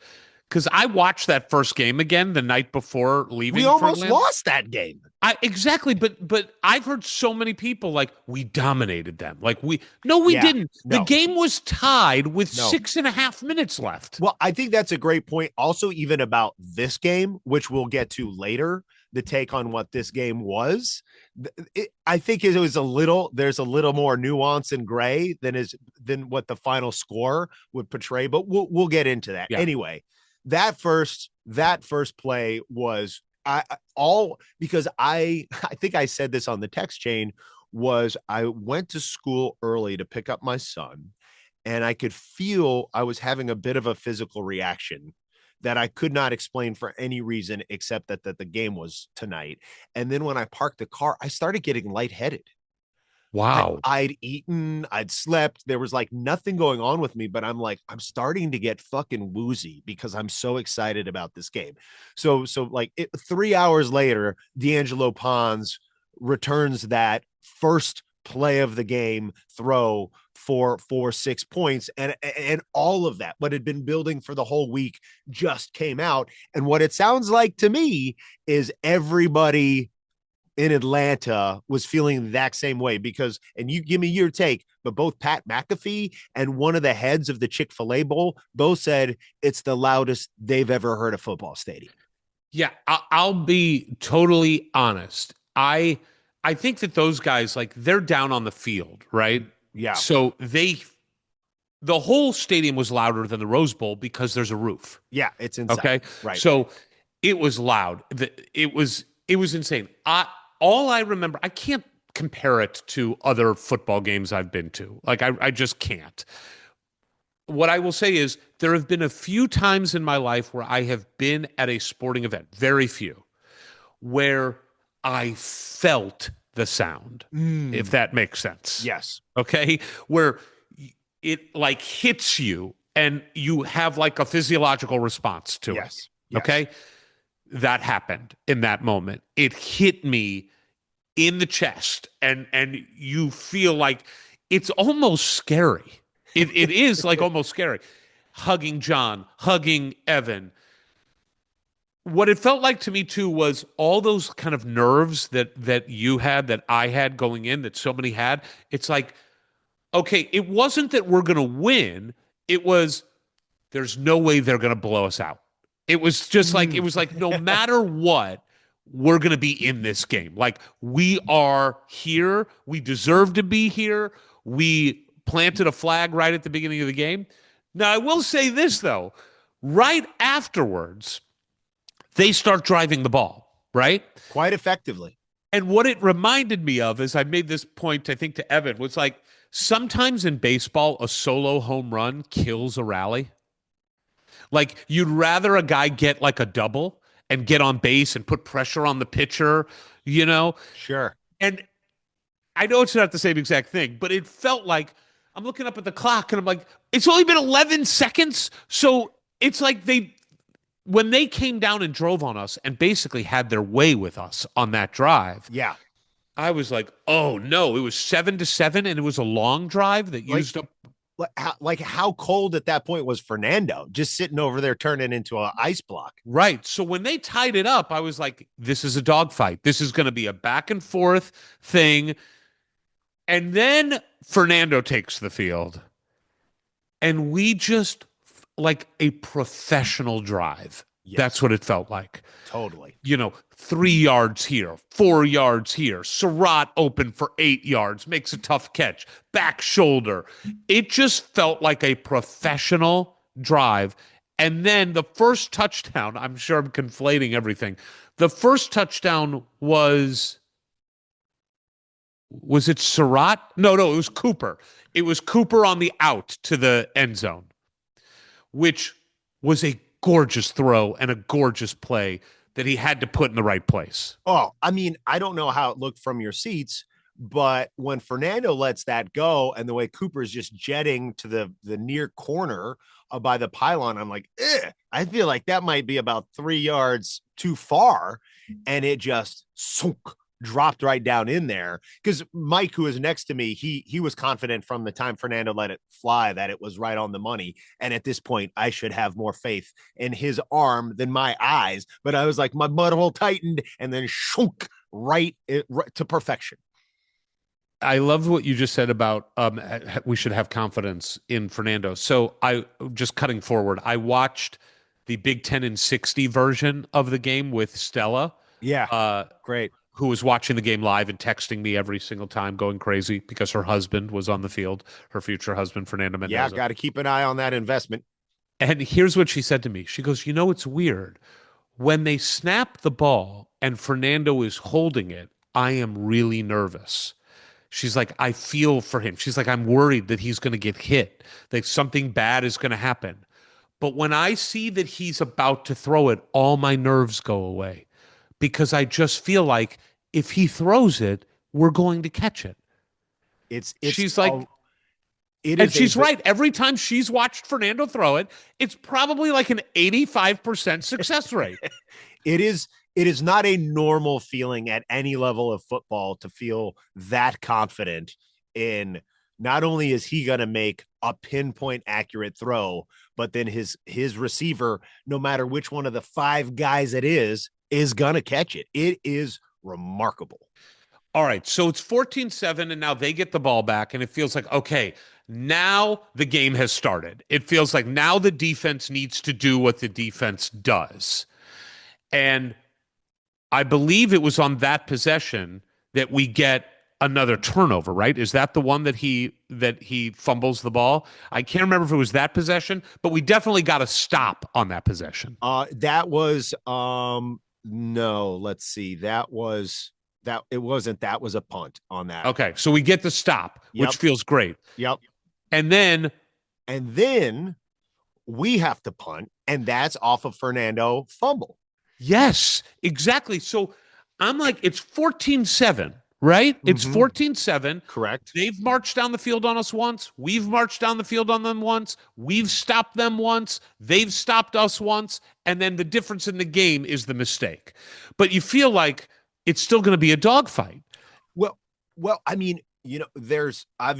because I watched that first game again the night before leaving. We almost lost that game. Exactly. But I've heard so many people like, we dominated them. Like, we didn't. No. The game was tied with 6.5 minutes left. Well, I think that's a great point. Also, even about this game, which we'll get to later, the take on what this game was. I think it was there's a little more nuance and gray than what the final score would portray, but we'll get into that. Yeah. Anyway, that first play was because I think I said this on the text chain, was I went to school early to pick up my son, and I could feel I was having a bit of a physical reaction that I could not explain for any reason except that the game was tonight. And then when I parked the car, I started getting lightheaded. Wow. I'd eaten, I'd slept. There was like nothing going on with me, but I'm like, I'm starting to get fucking woozy because I'm so excited about this game. So like 3 hours later, D'Angelo Pons returns that first play of the game throw for 6 points, and all of that what had been building for the whole week just came out. And what it sounds like to me is everybody in Atlanta was feeling the exact same way, because, and you give me your take, but both Pat McAfee and one of the heads of the Chick-fil-A Bowl both said it's the loudest they've ever heard a football stadium. Yeah, I'll be totally honest. I think that those guys, like, they're down on the field, right? Yeah. So the whole stadium was louder than the Rose Bowl because there's a roof. Yeah, it's inside. Okay. Right. So it was loud. It was insane. All I remember, I can't compare it to other football games I've been to. Like, I just can't. What I will say is there have been a few times in my life where I have been at a sporting event, very few, where I felt the sound, if that makes sense. Yes. Okay. Where it like hits you and you have like a physiological response to it. Okay. That happened in that moment. It hit me in the chest, and you feel like it's almost scary. It is like almost scary. Hugging John, hugging Evan. What it felt like to me too was all those kind of nerves that you had, that I had going in, that so many had. It's like, okay, it wasn't that we're going to win. It was, there's no way they're going to blow us out. It was just like, it was like, no matter what, we're going to be in this game. Like, we are here. We deserve to be here. We planted a flag right at the beginning of the game. Now, I will say this, though. Right afterwards, they start driving the ball, right? Quite effectively. And what it reminded me of, is I made this point, I think, to Evan, was like, sometimes in baseball, a solo home run kills a rally. Like, you'd rather a guy get like a double and get on base and put pressure on the pitcher, you know? Sure. And I know it's not the same exact thing, but it felt like, I'm looking up at the clock and I'm like, it's only been 11 seconds. So it's like when they came down and drove on us and basically had their way with us on that drive. Yeah. I was like, oh no, it was 7-7 and it was a long drive that used up. Like how cold at that point was Fernando, just sitting over there turning into an ice block. Right. So when they tied it up, I was like, this is a dogfight. This is going to be a back and forth thing. And then Fernando takes the field and we just, like a professional drive. Yes. That's what it felt like. Totally. 3 yards here, 4 yards here. Surratt open for 8 yards, makes a tough catch, back shoulder. It just felt like a professional drive. And then the first touchdown, I'm sure I'm conflating everything. The first touchdown was it Surratt? No, it was Cooper. It was Cooper on the out to the end zone, which was a gorgeous throw and a gorgeous play that he had to put in the right place. Oh, I mean, I don't know how it looked from your seats, but when Fernando lets that go and the way Cooper's just jetting to the near corner by the pylon, I'm like, I feel like that might be about 3 yards too far. And it just dropped right down in there, because Mike, who is next to me, he was confident from the time Fernando let it fly that it was right on the money. And at this point, I should have more faith in his arm than my eyes. But I was like, my butthole tightened and then right to perfection. I love what you just said about we should have confidence in Fernando. So I just cutting forward, I watched the Big 10 and 60 version of the game with Stella. Yeah, great. Who was watching the game live and texting me every single time, going crazy because her husband was on the field, her future husband, Fernando Mendoza. Yeah, got to keep an eye on that investment. And here's what she said to me. She goes, it's weird. When they snap the ball and Fernando is holding it, I am really nervous. She's like, I feel for him. She's like, I'm worried that he's going to get hit, that something bad is going to happen. But when I see that he's about to throw it, all my nerves go away, because I just feel like if he throws it, we're going to catch it. It's she's like, it and is she's right. Every time she's watched Fernando throw it, it's probably like an 85% success rate. It is not a normal feeling at any level of football to feel that confident in not only is he going to make a pinpoint accurate throw, but then his receiver, no matter which one of the 5 guys it is going to catch it. It is remarkable. All right, so it's 14-7, and now they get the ball back, and it feels like, okay, now the game has started. It feels like now the defense needs to do what the defense does. And I believe it was on that possession that we get another turnover, right? Is that the one that he fumbles the ball? I can't remember if it was that possession, but we definitely got a stop on that possession. That was no, let's see. That was a punt on that. Okay, so we get the stop, which feels great. Yep. And then we have to punt, and that's off of Fernando fumble. Yes, exactly. So I'm like, it's 14-7, right? It's 14-7. Correct. They've marched down the field on us once. We've marched down the field on them once. We've stopped them once. They've stopped us once. And then the difference in the game is the mistake. But you feel like it's still going to be a dogfight. Well, I mean, there's 3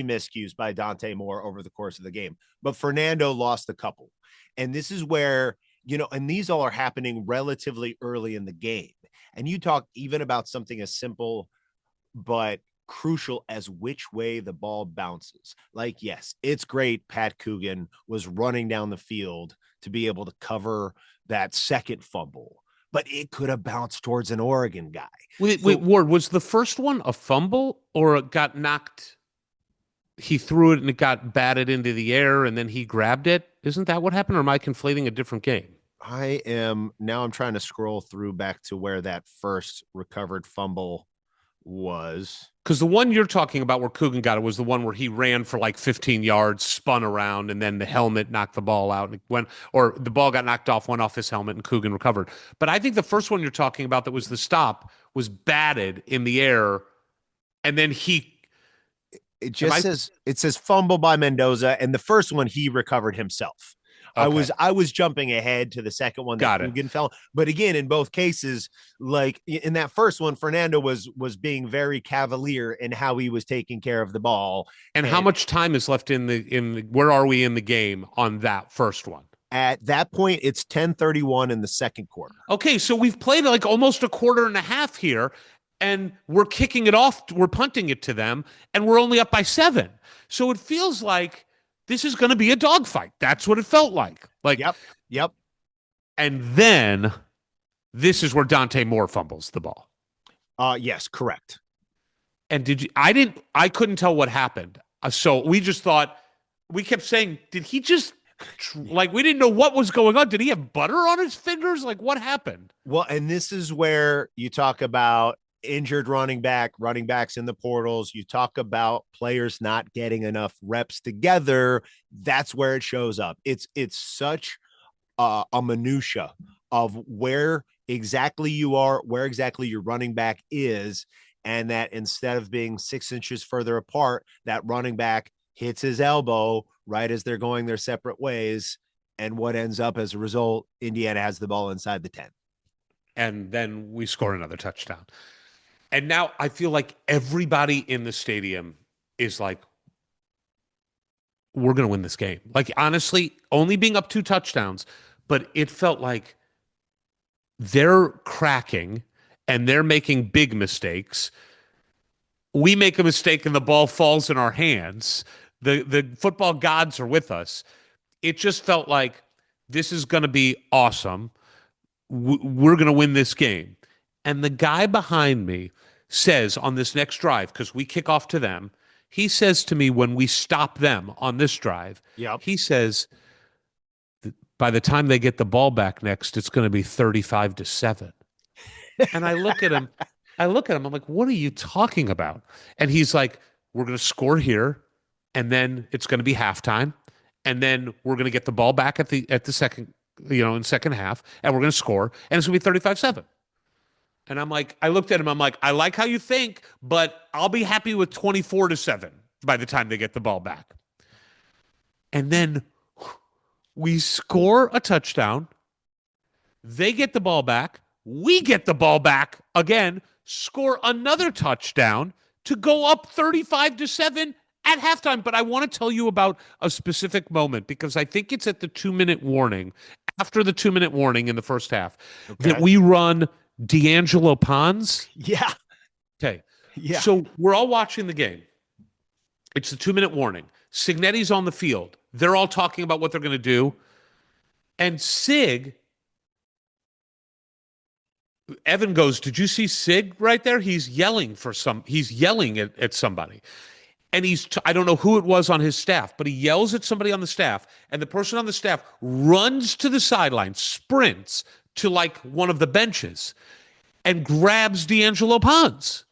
miscues by Dante Moore over the course of the game, but Fernando lost a couple. And this is where, and these all are happening relatively early in the game. And you talk even about something as simple but crucial as which way the ball bounces. Like, yes, it's great. Pat Coogan was running down the field to be able to cover that second fumble, but it could have bounced towards an Oregon guy. Wait, Ward, was the first one a fumble or it got knocked? He threw it and it got batted into the air and then he grabbed it. Isn't that what happened? Or am I conflating a different game? I'm trying to scroll through back to where that first recovered fumble was. Because the one you're talking about where Coogan got it was the one where he ran for like 15 yards, spun around, and then the helmet knocked the ball out. And the ball got knocked off, went off his helmet, and Coogan recovered. But I think the first one you're talking about that was the stop was batted in the air, and then it says fumble by Mendoza, and the first one he recovered himself. Okay. I was jumping ahead to the second one that Coogan fell. But again, in both cases, like in that first one, Fernando was being very cavalier in how he was taking care of the ball. And how much time is left in the where are we in the game on that first one? At that point, it's 10:31 in the second quarter. Okay, so we've played like almost a quarter and a half here, and we're kicking it off. We're punting it to them, and we're only up by 7. So it feels like this is going to be a dogfight. That's what it felt like. Yep. And then this is where Dante Moore fumbles the ball. Yes, correct. And I couldn't tell what happened. So we just thought, we kept saying, did he just, we didn't know what was going on. Did he have butter on his fingers? Like, what happened? Well, and this is where you talk about injured running backs in the portals. You talk about players not getting enough reps together. That's where it shows up. It's such a minutia of where exactly you are, where exactly your running back is, and that instead of being 6 inches further apart, that running back hits his elbow right as they're going their separate ways. And what ends up as a result, Indiana has the ball inside the 10. And then we score another touchdown. And now I feel like everybody in the stadium is like, we're going to win this game. Like, honestly, only being up 2 touchdowns, but it felt like they're cracking and they're making big mistakes. We make a mistake and the ball falls in our hands. The football gods are with us. It just felt like this is going to be awesome. We're going to win this game. And the guy behind me says on this next drive, because we kick off to them, he says to me when we stop them on this drive, he says, by the time they get the ball back next, it's going to be 35-7. And I look at him, I'm like, what are you talking about? And he's like, we're going to score here, and then it's going to be halftime, and then we're going to get the ball back at the second, in second half, and we're going to score, and it's going to be 35-7. And I'm like, I looked at him, I'm like, I like how you think, but I'll be happy with 24-7 by the time they get the ball back. And then we score a touchdown. They get the ball back. We get the ball back again, score another touchdown to go up 35-7 at halftime. But I want to tell you about a specific moment because I think it's at the 2-minute warning, after the 2-minute warning in the first half, that we run D'Angelo Pons. Yeah. Okay. Yeah. So we're all watching the game. It's the 2-minute warning. Signetti's on the field. They're all talking about what they're going to do. And Evan goes, did you see Sig right there? He's yelling at somebody. And I don't know who it was on his staff, but he yells at somebody on the staff. And the person on the staff runs to the sideline, sprints to like one of the benches and grabs D'Angelo Pons.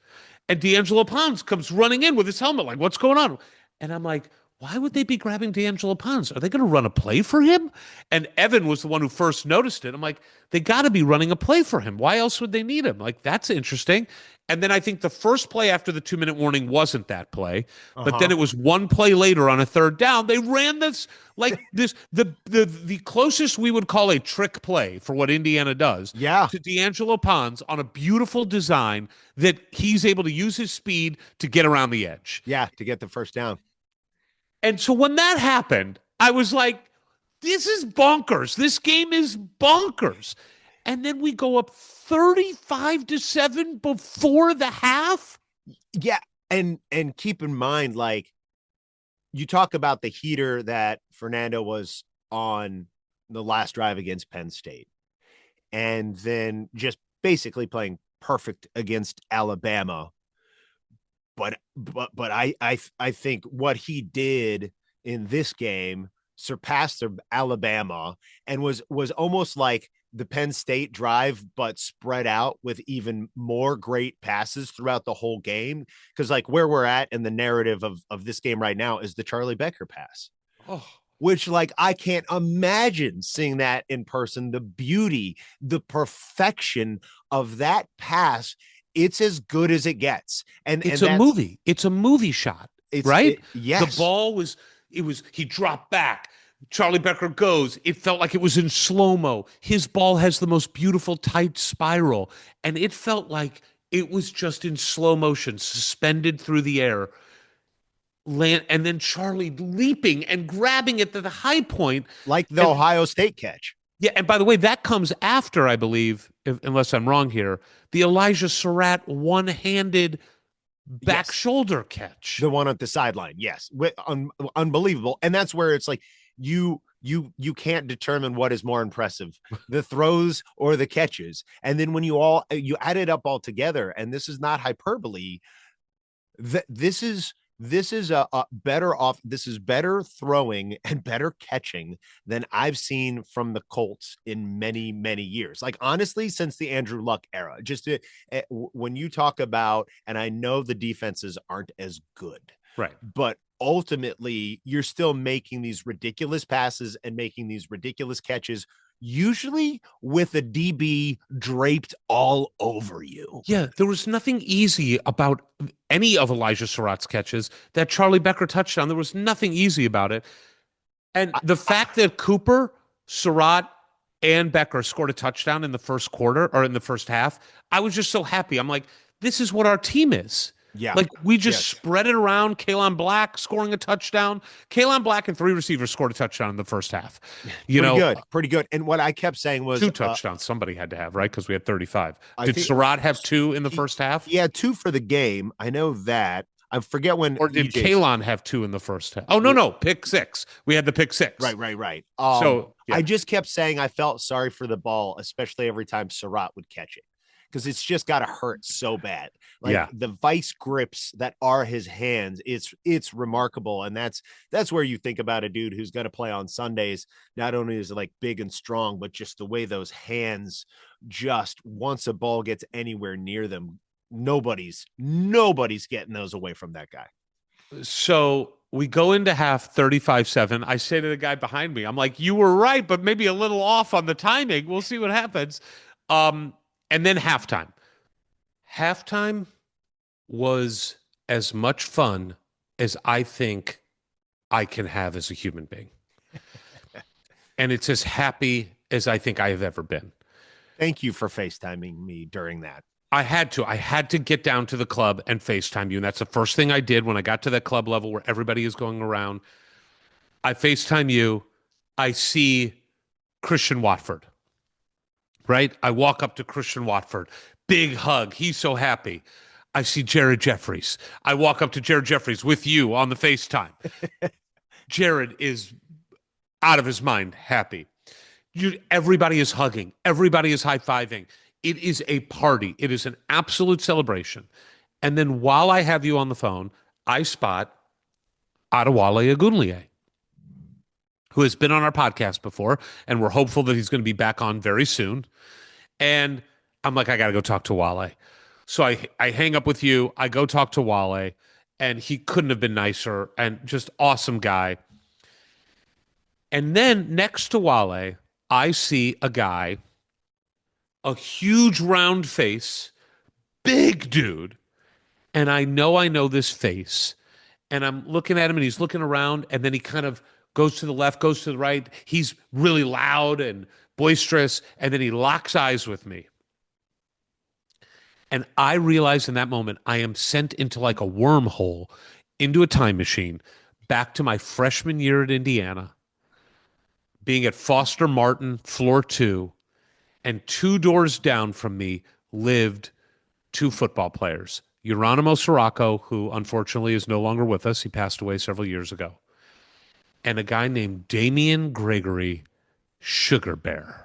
And D'Angelo Pons comes running in with his helmet, like, what's going on? And I'm like, why would they be grabbing D'Angelo Pons? Are they going to run a play for him? And Evan was the one who first noticed it. I'm like, they got to be running a play for him. Why else would they need him? Like, that's interesting. And then I think the first play after the 2-minute warning wasn't that play, but then it was one play later on a third down. They ran this like this, the closest we would call a trick play for what Indiana does to D'Angelo Pons on a beautiful design that he's able to use his speed to get around the edge. Yeah, to get the first down. And so when that happened, I was like, this is bonkers. This game is bonkers. And then we go up 35-7 before the half. Yeah. And keep in mind, like, you talk about the heater that Fernando was on the last drive against Penn State, and then just basically playing perfect against Alabama. But I think what he did in this game surpassed Alabama and was almost like the Penn State drive, but spread out with even more great passes throughout the whole game. Because like where we're at in the narrative of this game right now is the Charlie Becker pass, which like I can't imagine seeing that in person. The beauty, the perfection of that pass. It's as good as it gets. And it's a movie. It's a movie shot, right? Yes. The ball he dropped back. Charlie Becker goes. It felt like it was in slow-mo. His ball has the most beautiful tight spiral. And it felt like it was just in slow motion, suspended through the air. And then Charlie leaping and grabbing it to the high point. Like the Ohio State catch. Yeah, and by the way, that comes after, I believe, unless I'm wrong here, the Elijah Surratt one-handed back shoulder catch. The one at the sideline, yes. Unbelievable. And that's where it's like you can't determine what is more impressive, the throws or the catches. And then when you add it up all together, and this is not hyperbole, this is better throwing and better catching than I've seen from the Colts in many, many years. Like, honestly, since the Andrew Luck era, when you talk about, and I know the defenses aren't as good, right? But ultimately you're still making these ridiculous passes and making these ridiculous catches, usually with a DB draped all over you. Yeah, there was nothing easy about any of Elijah Surratt's catches. That Charlie Becker touchdown, there was nothing easy about it. And the fact that Cooper, Surratt, and Becker scored a touchdown in the first quarter or in the first half, I was just so happy. I'm like, this is what our team is. Yeah. Like, we just spread it around. Kalon Black scoring a touchdown. Kalon Black and 3 receivers scored a touchdown in the first half. Pretty good. And what I kept saying was 2 touchdowns somebody had to have, right? Because we had 35. Did Surratt have 2 in the first half? Yeah, 2 for the game. I know that. I forget when. Or did Kalon have 2 in the first half? Oh, no. Pick 6. We had the pick 6. Right. I just kept saying I felt sorry for the ball, especially every time Surratt would catch it, because it's just got to hurt so bad. Like the vice grips that are his hands, it's remarkable. And that's where you think about a dude who's going to play on Sundays. Not only is it like big and strong, but just the way those hands, just once a ball gets anywhere near them, nobody's getting those away from that guy. So we go into half 35-7. I say to the guy behind me, I'm like, you were right, but maybe a little off on the timing. We'll see what happens. And then halftime. Halftime was as much fun as I think I can have as a human being. And it's as happy as I think I have ever been. Thank you for FaceTiming me during that. I had to get down to the club and FaceTime you. And that's the first thing I did when I got to that club level where everybody is going around. I FaceTime you. I see Christian Watford, right? I walk up to Christian Watford. Big hug. He's so happy. I see Jared Jeffries. I walk up to Jared Jeffries with you on the FaceTime. Jared is out of his mind happy. Everybody is hugging. Everybody is high-fiving. It is a party. It is an absolute celebration. And then while I have you on the phone, I spot Adewale Agunleye, who has been on our podcast before, and we're hopeful that he's going to be back on very soon. And I'm like, I got to go talk to Wale. So I hang up with you. I go talk to Wale, and he couldn't have been nicer and just awesome guy. And then next to Wale, I see a guy, a huge round face, big dude. And I know this face. And I'm looking at him and he's looking around and then he kind of goes to the left, goes to the right. He's really loud and boisterous. And then he locks eyes with me. And I realize in that moment, I am sent into like a wormhole, into a time machine, back to my freshman year at Indiana, being at Foster Martin, floor 2, and 2 doors down from me lived 2 football players. Geronimo Sirocco, who unfortunately is no longer with us. He passed away several years ago. And a guy named Damian Gregory Sugar Bear.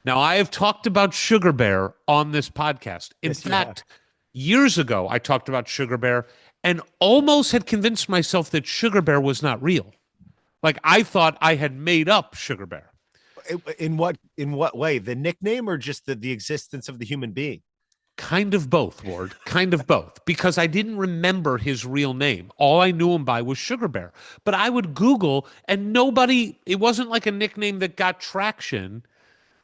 Now, I have talked about Sugar Bear on this podcast. In fact, years ago, I talked about Sugar Bear and almost had convinced myself that Sugar Bear was not real. Like, I thought I had made up Sugar Bear. In what way? The nickname or just the existence of the human being? Kind of both, Ward. Kind of both. Because I didn't remember his real name. All I knew him by was Sugar Bear. But I would Google, and it wasn't like a nickname that got traction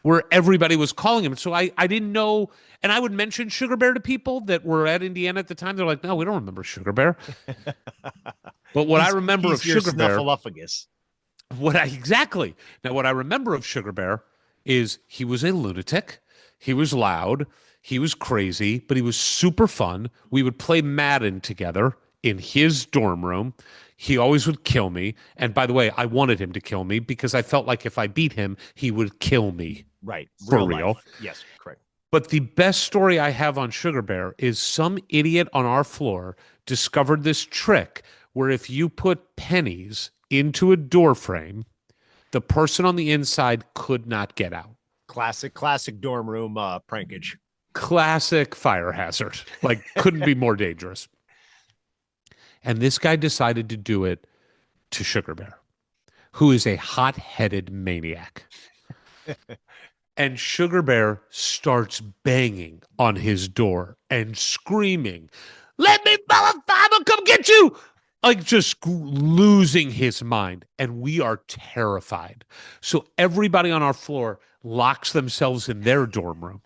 where everybody was calling him. So I didn't know, and I would mention Sugar Bear to people that were at Indiana at the time. They're like, no, we don't remember Sugar Bear. But what I remember of Sugar Bear, snuffleupagus. what I remember of Sugar Bear is he was a lunatic. He was loud. He was crazy, but he was super fun. We would play Madden together in his dorm room. He always would kill me. And by the way, I wanted him to kill me because I felt like if I beat him, he would kill me. Right. For real. Yes, correct. But the best story I have on Sugar Bear is some idiot on our floor discovered this trick where if you put pennies into a door frame, the person on the inside could not get out. Classic dorm room prankage. Classic fire hazard. Like, couldn't be more dangerous. And this guy decided to do it to Sugar Bear, who is a hot-headed maniac. And Sugar Bear starts banging on his door and screaming, "Let me I'll come get you!" Like just losing his mind. And we are terrified. So everybody on our floor locks themselves in their dorm room.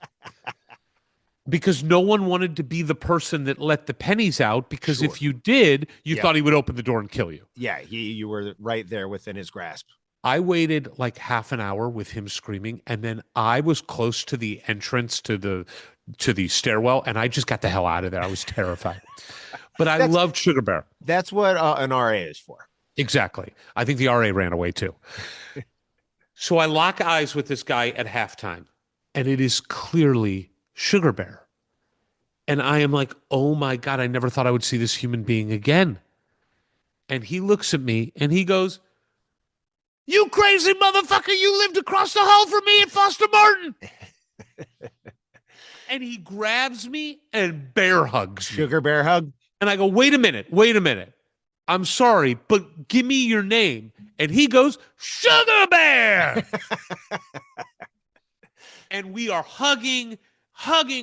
Because no one wanted to be the person that let the pennies out, because if you did, you thought he would open the door and kill you. Yeah, you were right there within his grasp. I waited like half an hour with him screaming, and then I was close to the entrance to the stairwell, and I just got the hell out of there. I was terrified. But I loved Sugar Bear. That's what an RA is for. Exactly. I think the RA ran away too. So I lock eyes with this guy at halftime, and it is clearly Sugar Bear. And I am like, oh my God, I never thought I would see this human being again. And he looks at me and he goes, "You crazy motherfucker, you lived across the hall from me at Foster Martin." And he grabs me and bear hugs me. Sugar Bear hug. And I go, wait a minute. I'm sorry, but give me your name. And he goes, "Sugar Bear." And we are hugging.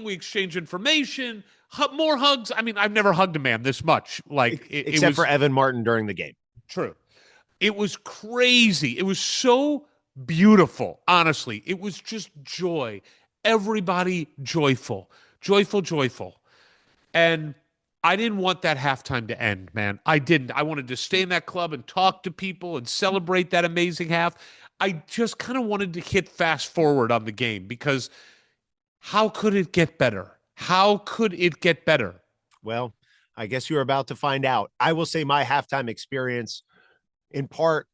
We exchange information, more hugs. I mean, I've never hugged a man this much. Like except for Evan Martin during the game. True. It was crazy. It was so beautiful. Honestly, it was just joy. Everybody joyful. joyful, joyful. And I didn't want that halftime to end, man. I didn't. I wanted to stay in that club and talk to people and celebrate that amazing half. I just kind of wanted to hit fast forward on the game because how could it get better? How could it get better? Well, I guess you're about to find out. I will say my halftime experience, in part,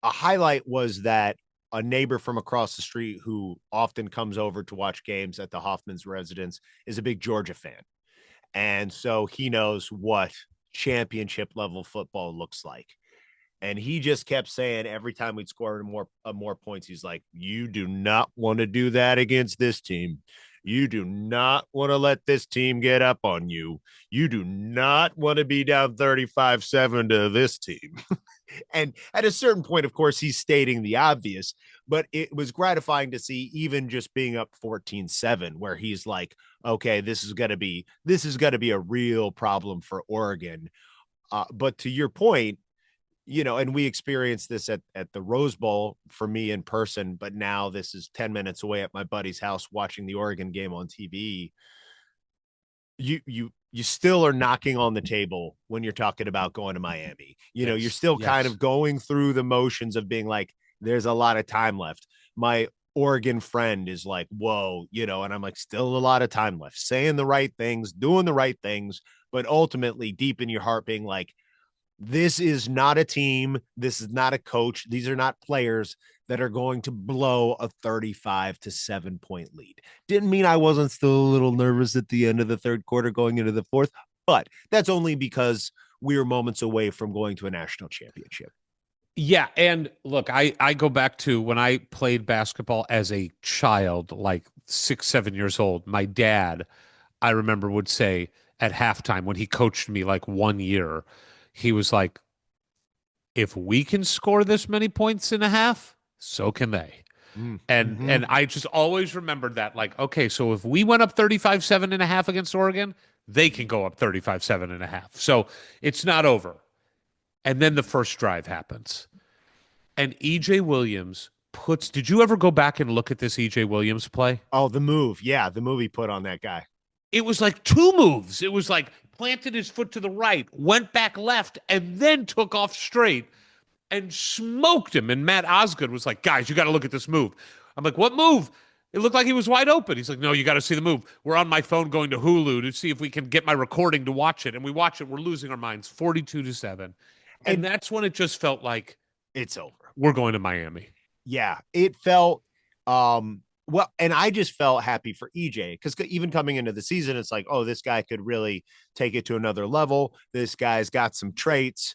a highlight was that a neighbor from across the street who often comes over to watch games at the Hoffman's residence is a big Georgia fan. And so he knows what championship level football looks like. And he just kept saying every time we'd score more points, he's like, you do not want to do that against this team. You do not want to let this team get up on you. You do not want to be down 35-7 to this team. And at a certain point, of course, he's stating the obvious, but it was gratifying to see even just being up 14-7, where he's like, okay, this is going to be a real problem for Oregon. But to your point, and we experienced this at the Rose Bowl for me in person, but now this is 10 minutes away at my buddy's house watching the Oregon game on TV. You still are knocking on the table when you're talking about going to Miami. You're still kind of going through the motions of being like, there's a lot of time left. My Oregon friend is like, whoa, and I'm like, still a lot of time left, saying the right things, doing the right things, but ultimately deep in your heart being like, this is not a team. This is not a coach. These are not players that are going to blow a 35-7 point lead. Didn't mean I wasn't still a little nervous at the end of the third quarter going into the fourth, but that's only because we were moments away from going to a national championship. Yeah. And look, I go back to when I played basketball as a child, like 6, 7 years old. My dad, I remember, would say at halftime when he coached me like 1 year, he was like, if we can score this many points in a half, so can they. And I just always remembered that, like, okay, so if we went up 35-7 and a half against Oregon, they can go up 35-7 and a half. So it's not over. And then the first drive happens. And E.J. Williams did you ever go back and look at this E.J. Williams play? Oh, the move. Yeah, the move he put on that guy. It was like two moves. It was like planted his foot to the right, went back left, and then took off straight and smoked him. And Matt Osgood was like, guys, you got to look at this move. I'm like, what move? It looked like he was wide open. He's like, no, you got to see the move. We're on my phone going to Hulu to see if we can get my recording to watch it. And we watch it. We're losing our minds 42-7. And that's when it just felt like it's over. We're going to Miami. Yeah, it felt well, and I just felt happy for EJ because even coming into the season, it's like, oh, this guy could really take it to another level. This guy's got some traits,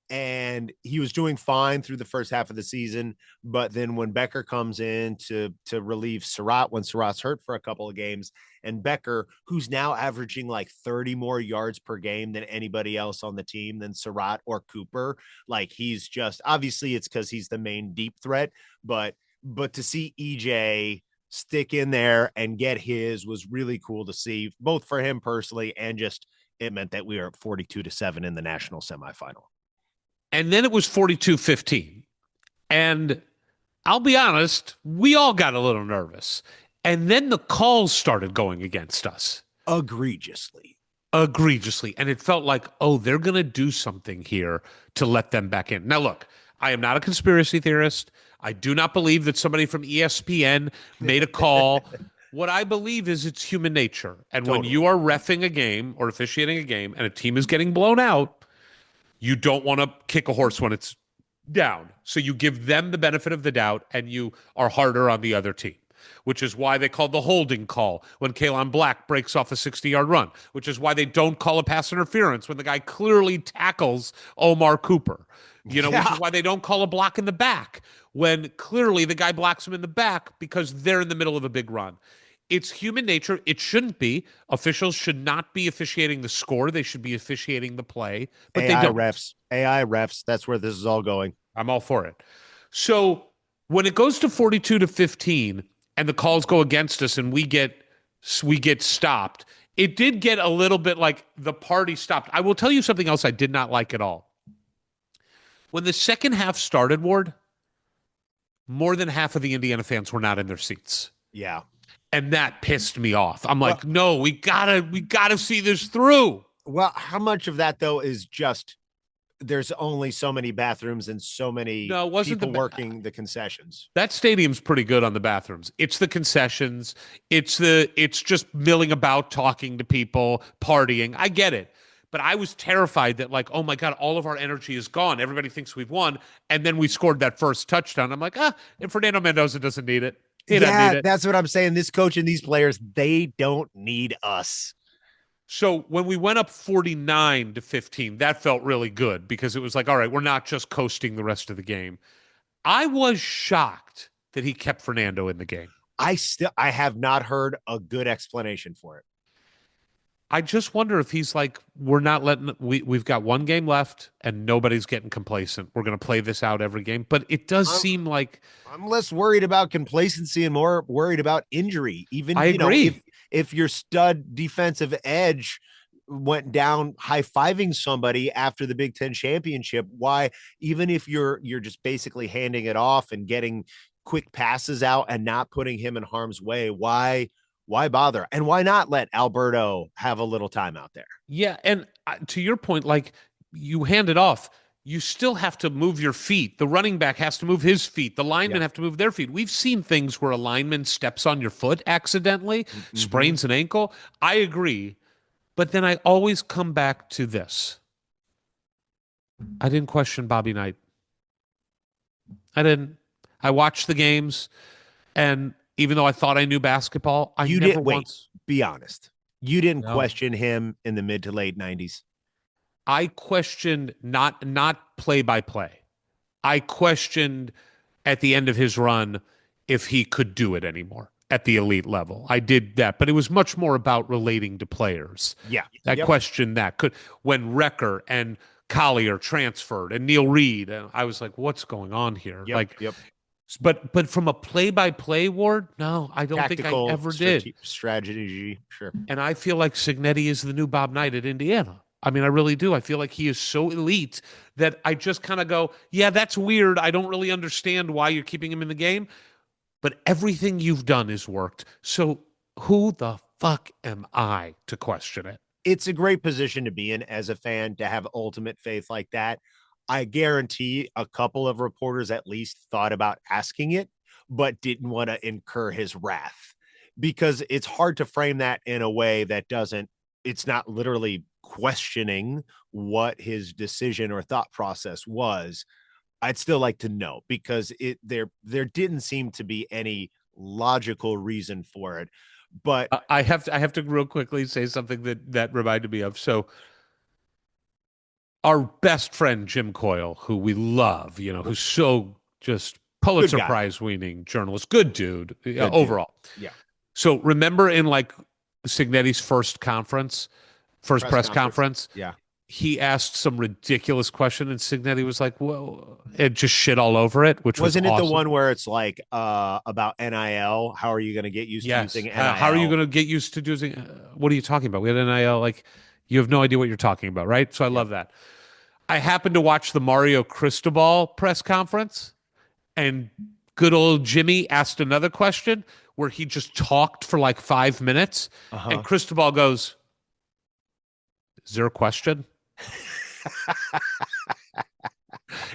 and he was doing fine through the first half of the season. But then when Becker comes in to relieve Surratt, when Surratt's hurt for a couple of games, and Becker, who's now averaging like 30 more yards per game than anybody else on the team than Surratt or Cooper, like he's just, obviously it's because he's the main deep threat, but to see EJ stick in there and get his was really cool to see, both for him personally and just it meant that we were at 42-7 in the national semifinal. And then it was 42-15. And I'll be honest, we all got a little nervous. And then the calls started going against us. Egregiously. And it felt like, oh, they're going to do something here to let them back in. Now, look, I am not a conspiracy theorist. I do not believe that somebody from ESPN made a call. What I believe is it's human nature. And when you are reffing a game or officiating a game and a team is getting blown out, you don't want to kick a horse when it's down. So you give them the benefit of the doubt and you are harder on the other team, which is why they called the holding call when Kalen Black breaks off a 60-yard run, which is why they don't call a pass interference when the guy clearly tackles Omar Cooper, which is why they don't call a block in the back when clearly the guy blocks him in the back because they're in the middle of a big run. It's human nature. It shouldn't be. Officials should not be officiating the score. They should be officiating the play. But they don't. AI refs. That's where this is all going. I'm all for it. So when it goes to 42-15 and the calls go against us and we get stopped, it did get a little bit like the party stopped. I will tell you something else I did not like at all. When the second half started, Ward, more than half of the Indiana fans were not in their seats. Yeah. And that pissed me off. I'm like, no, we gotta see this through. Well, how much of that though is just there's only so many bathrooms and so many No, it wasn't people working the concessions. That stadium's pretty good on the bathrooms. It's the concessions. It's just milling about, talking to people, partying. I get it. But I was terrified that, like, oh my God, all of our energy is gone. Everybody thinks we've won. And then we scored that first touchdown. I'm like, and Fernando Mendoza doesn't need it. He doesn't need it. That's what I'm saying. This coach and these players, they don't need us. So when we went up 49-15, that felt really good because it was like, all right, we're not just coasting the rest of the game. I was shocked that he kept Fernando in the game. I have not heard a good explanation for it. I just wonder if he's like, we've got one game left and nobody's getting complacent. We're going to play this out every game. But it does seem like I'm less worried about complacency and more worried about injury. Even I agree. If your stud defensive edge went down high-fiving somebody after the Big Ten championship, why, even if you're just basically handing it off and getting quick passes out and not putting him in harm's way, why bother? And why not let Alberto have a little time out there? Yeah. And to your point, like, you hand it off, you still have to move your feet. The running back has to move his feet. The linemen have to move their feet. We've seen things where a lineman steps on your foot accidentally, sprains an ankle. I agree. But then I always come back to this. I didn't question Bobby Knight. I didn't. I watched the games, and even though I thought I knew basketball, I never once. Be honest. You didn't question him in the mid to late 90s. I questioned not play by play. I questioned at the end of his run if he could do it anymore at the elite level. I did that, but it was much more about relating to players. Yeah. I questioned that. When Recker and Collier transferred and Neil Reed, and I was like, what's going on here? But from a play-by-play, Ward, no, I don't think I ever did. Strategy, sure. And I feel like Cignetti is the new Bob Knight at Indiana. I mean, I really do. I feel like he is so elite that I just kind of go, yeah, that's weird. I don't really understand why you're keeping him in the game. But everything you've done has worked. So who the fuck am I to question it? It's a great position to be in as a fan, to have ultimate faith like that. I guarantee a couple of reporters at least thought about asking it, but didn't want to incur his wrath, because it's hard to frame that in a way that it's not literally questioning what his decision or thought process was. I'd still like to know, because there didn't seem to be any logical reason for it. But I have to real quickly say something that reminded me of. So our best friend, Jim Coyle, who we love, who's so just Pulitzer Prize winning journalist, good dude overall. Yeah. So remember in like Cignetti's first press conference, yeah, he asked some ridiculous question, and Cignetti was like, "Well," it just shit all over it. Which wasn't was it awesome. the one where it's like about NIL? How are you going to get used to using NIL? How are you going to get used to using? What are you talking about? We had NIL. Like, you have no idea what you're talking about, right? So I love that. I happened to watch the Mario Cristobal press conference, and good old Jimmy asked another question where he just talked for like 5 minutes, and Cristobal goes, "Is there a question?"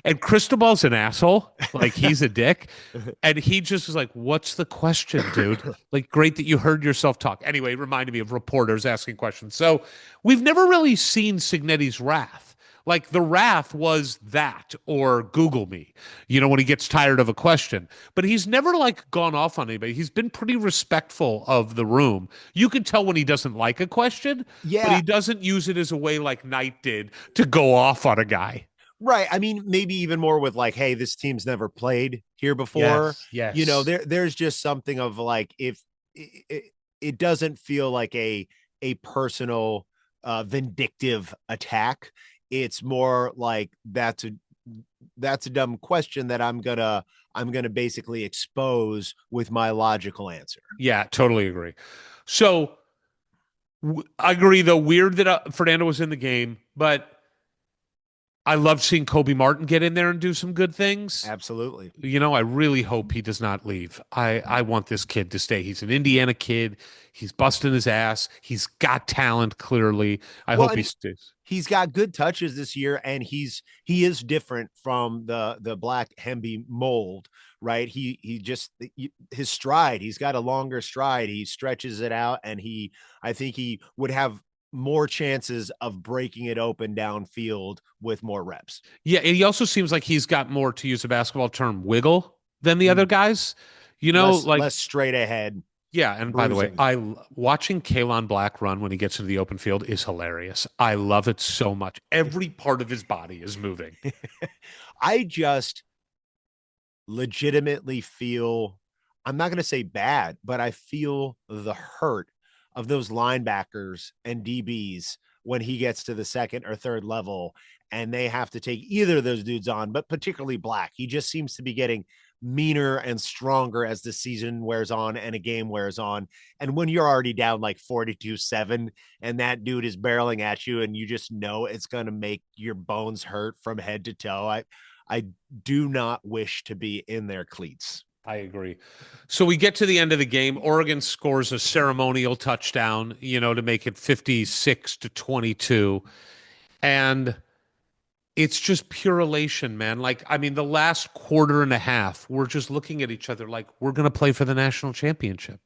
And Cristobal's an asshole, like he's a dick, and he just was like, "What's the question, dude?" Like, great that you heard yourself talk. Anyway, it reminded me of reporters asking questions. So we've never really seen Cignetti's wrath. Like, the wrath was that, or Google me, when he gets tired of a question. But he's never like gone off on anybody. He's been pretty respectful of the room. You can tell when he doesn't like a question, but he doesn't use it as a way like Knight did to go off on a guy. Right. I mean, maybe even more with like, hey, this team's never played here before. Yes. There's just something of like, if it doesn't feel like a personal vindictive attack. It's more like that's a dumb question that I'm gonna basically expose with my logical answer. Yeah, totally agree. So I agree, though. Weird that Fernando was in the game, but I love seeing Kobe Martin get in there and do some good things. Absolutely. I really hope he does not leave. I want this kid to stay. He's an Indiana kid. He's busting his ass. He's got talent, clearly. I hope he stays. He's got good touches this year, and he is different from the Black Hemby mold, right? He just his stride. He's got a longer stride. He stretches it out, and I think he would have more chances of breaking it open downfield with more reps. Yeah, and he also seems like he's got more, to use a basketball term, wiggle than the other guys. Less straight ahead. Yeah, and by the way, watching Kalon Black run when he gets into the open field is hilarious. I love it so much. Every part of his body is moving. I just legitimately feel, I'm not going to say bad, but I feel the hurt of those linebackers and DBs when he gets to the second or third level and they have to take either of those dudes on, but particularly Black. He just seems to be getting meaner and stronger as the season wears on and a game wears on. And when you're already down like 42-7 and that dude is barreling at you and you just know it's going to make your bones hurt from head to toe, I do not wish to be in their cleats. I agree. So we get to the end of the game. Oregon scores a ceremonial touchdown, to make it 56-22. And it's just pure elation, man. The last quarter and a half, we're just looking at each other like we're going to play for the national championship.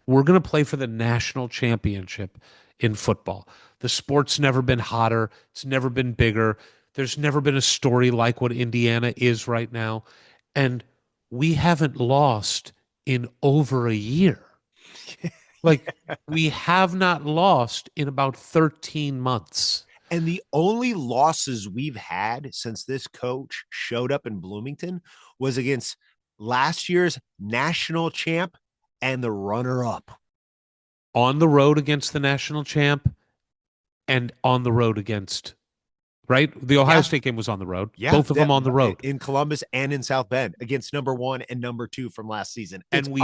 We're going to play for the national championship in football. The sport's never been hotter. It's never been bigger. There's never been a story like what Indiana is right now. And we haven't lost in over a year. We have not lost in about 13 months. And the only losses we've had since this coach showed up in Bloomington was against last year's national champ and the runner-up. On the road against the national champ and on the road against, right? The Ohio State game was on the road. Yeah, both of them on the road. In Columbus and in South Bend against number 1 and number 2 from last season. And we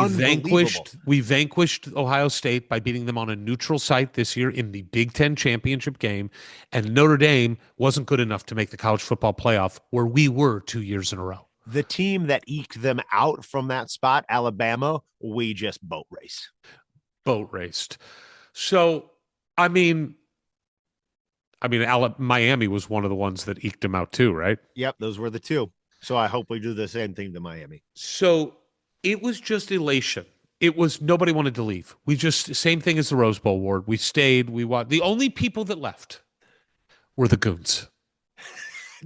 vanquished Ohio State by beating them on a neutral site this year in the Big Ten championship game. And Notre Dame wasn't good enough to make the college football playoff where we were 2 years in a row. The team that eked them out from that spot, Alabama, we just boat raced. So, Miami was one of the ones that eked him out too, right? Yep, those were the two. So I hope we do the same thing to Miami. So it was just elation. It was nobody wanted to leave. Same thing as the Rose Bowl award. We stayed. We watched. The only people that left were the goons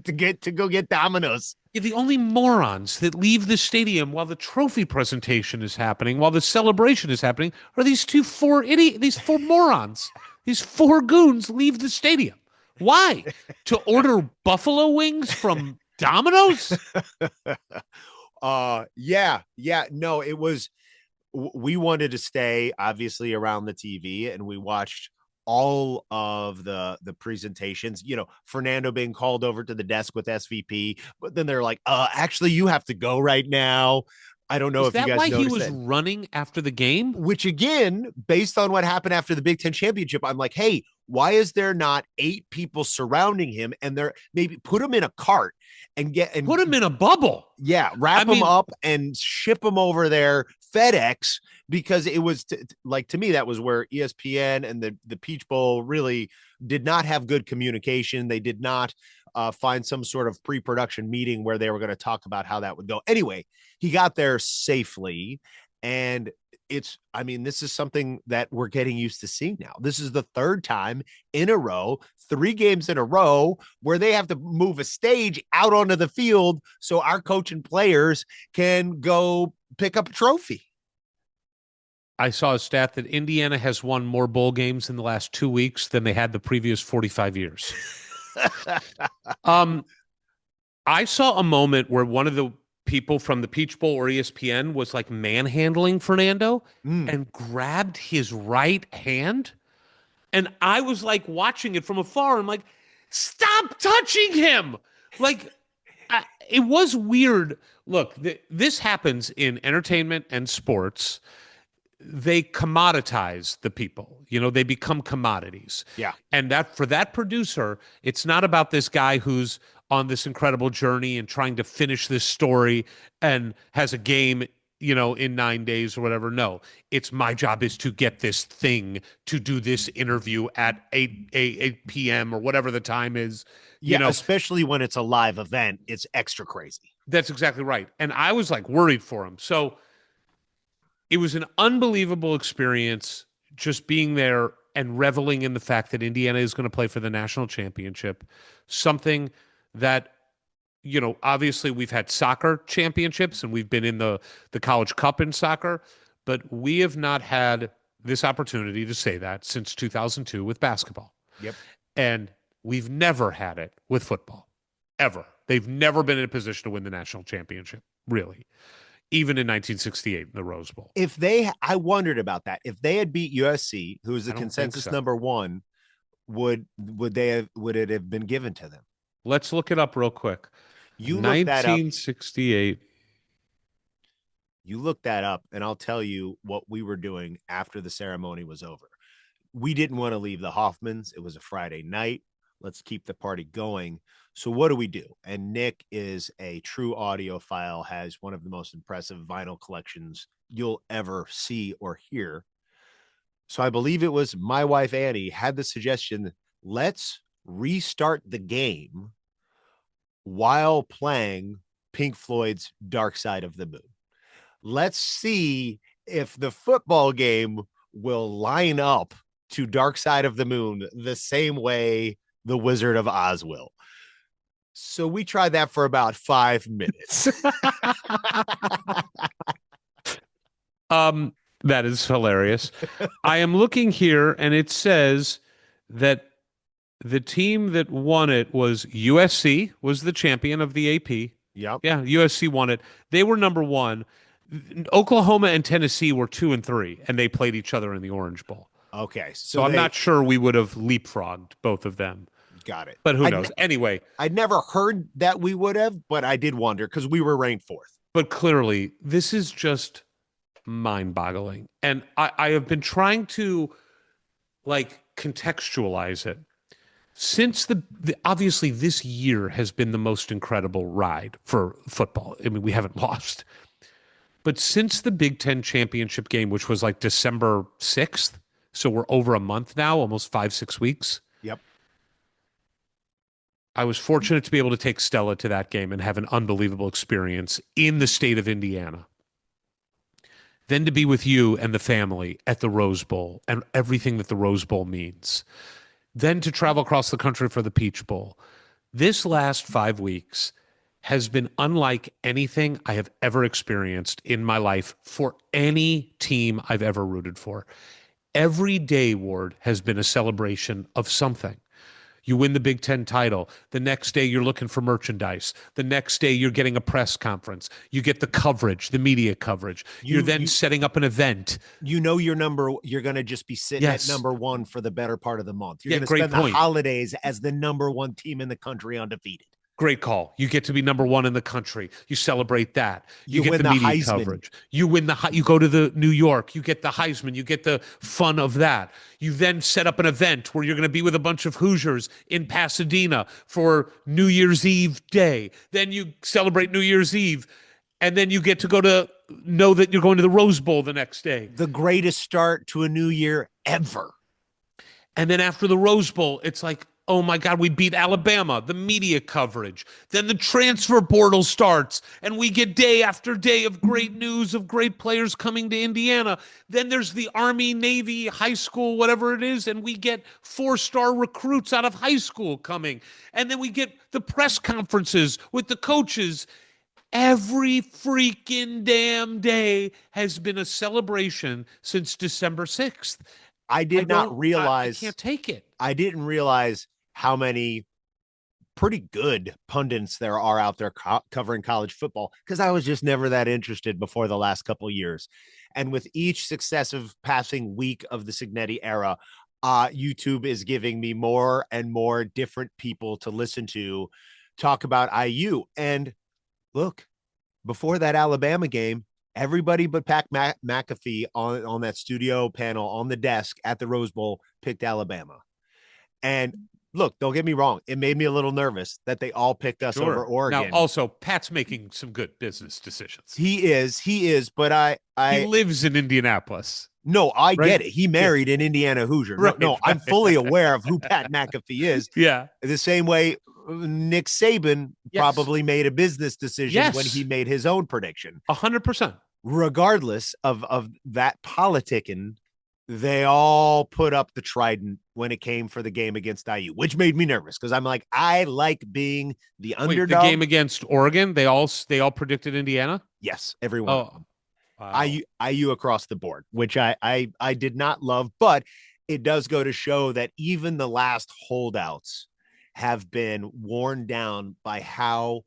to go get Domino's. Yeah, the only morons that leave the stadium while the trophy presentation is happening, while the celebration is happening, are these four morons. These 4 goons leave the stadium. Why? To order buffalo wings from Domino's? Yeah. No, it was, we wanted to stay obviously around the TV and we watched all of the presentations, Fernando being called over to the desk with SVP, but then they're like, actually you have to go right now. I don't know if you guys noticed that. Is that why he was running after the game? Which again, based on what happened after the Big Ten championship, I'm like, hey, why is there not 8 people surrounding him and they're maybe put him in a cart and put him in a bubble? Yeah. Wrap him up and ship him over there, FedEx, because it was to me, that was where ESPN and the Peach Bowl really did not have good communication. They did not find some sort of pre-production meeting where they were going to talk about how that would go. Anyway, he got there safely. And this is something that we're getting used to seeing now. This is the 3rd time in a row, 3 games in a row, where they have to move a stage out onto the field so our coach and players can go pick up a trophy. I saw a stat that Indiana has won more bowl games in the last 2 weeks than they had the previous 45 years. I saw a moment where one of the people from the Peach Bowl or ESPN was like manhandling Fernando and grabbed his right hand. And I was like watching it from afar. I'm like, stop touching him. It was weird. Look, this happens in entertainment and sports. they commoditize the people. They become commodities. Yeah. And that for that producer, it's not about this guy who's on this incredible journey and trying to finish this story and has a game, in 9 days or whatever. No, it's my job is to get this thing, to do this interview at 8 p.m. or whatever the time is. Yeah, especially when it's a live event, it's extra crazy. That's exactly right. And I was like worried for him. So it was an unbelievable experience just being there and reveling in the fact that Indiana is going to play for the national championship. Something that, obviously we've had soccer championships and we've been in the College Cup in soccer, but we have not had this opportunity to say that since 2002 with basketball. Yep. And we've never had it with football, ever. They've never been in a position to win the national championship, really. Even in 1968 in the Rose Bowl. I wondered about that. If they had beat USC, who was the consensus number one, would it have been given to them? Let's look it up real quick. You look that up. 1968. You look that up, and I'll tell you what we were doing after the ceremony was over. We didn't want to leave the Hoffmans. It was a Friday night. Let's keep the party going. So what do? And Nick is a true audiophile, has one of the most impressive vinyl collections you'll ever see or hear. So I believe it was my wife, Annie, had the suggestion, let's restart the game while playing Pink Floyd's Dark Side of the Moon. Let's see if the football game will line up to Dark Side of the Moon the same way the Wizard of Oz will. So we tried that for about 5 minutes. That is hilarious. I am looking here, and it says that the team that won it was USC, was the champion of the AP. Yep. Yeah, USC won it. They were number one. Oklahoma and Tennessee were 2 and 3, and they played each other in the Orange Bowl. Okay. So I'm not sure we would have leapfrogged both of them. Got it. But who knows? Anyway. I'd never heard that we would have, but I did wonder because we were ranked 4th. But clearly, this is just mind-boggling. And I have been trying to, contextualize it. Since obviously this year has been the most incredible ride for football. I mean, we haven't lost. But since the Big Ten championship game, which was December 6th, so we're over a month now, almost 5-6 weeks. Yep. I was fortunate to be able to take Stella to that game and have an unbelievable experience in the state of Indiana. Then to be with you and the family at the Rose Bowl and everything that the Rose Bowl means. Then to travel across the country for the Peach Bowl. This last 5 weeks has been unlike anything I have ever experienced in my life for any team I've ever rooted for. Every day, Ward, has been a celebration of something. You win the Big Ten title. The next day, you're looking for merchandise. The next day, you're getting a press conference. You get the coverage, the media coverage. You're then setting up an event. You're going to just be sitting at number one for the better part of the month. You're going to spend the holidays as the number one team in the country undefeated. Great call. You get to be number one in the country. You celebrate that. You get win the media Heisman. coverage. You win you go to the New York. You get the Heisman. You get the fun of that. You then set up an event where you're going to be with a bunch of Hoosiers in Pasadena for New Year's Eve day. Then you celebrate New Year's Eve. And then you get to know that you're going to the Rose Bowl the next day. The greatest start to a new year ever. And then after the Rose Bowl, it's like, oh my God, we beat Alabama, the media coverage. Then the transfer portal starts, and we get day after day of great news of great players coming to Indiana. Then there's the Army, Navy, high school, whatever it is, and we get 4-star recruits out of high school coming. And then we get the press conferences with the coaches. Every freaking damn day has been a celebration since December 6th. I not realize. I can't take it. I didn't realize how many pretty good pundits there are out there covering college football, because I was just never that interested before the last couple of years. And with each successive passing week of the Signetti era, YouTube is giving me more and more different people to listen to talk about IU. And look, before that Alabama game, Everybody but McAfee on that studio panel on the desk at the Rose Bowl picked Alabama. And look, don't get me wrong. It made me a little nervous that they all picked us over Oregon. Now, also, Pat's making some good business decisions. He is, but he lives in Indianapolis. No, I get it. He married an Indiana Hoosier. No, I'm fully aware of who Pat McAfee is. Yeah. The same way Nick Saban probably made a business decision when he made his own prediction. 100%. Regardless of that politicking, they all put up the trident when it came for the game against IU, which made me nervous because I'm like, I like being the underdog. The game against Oregon, they all predicted Indiana? Yes, everyone. Oh, wow. IU across the board, which I did not love, but it does go to show that even the last holdouts have been worn down by how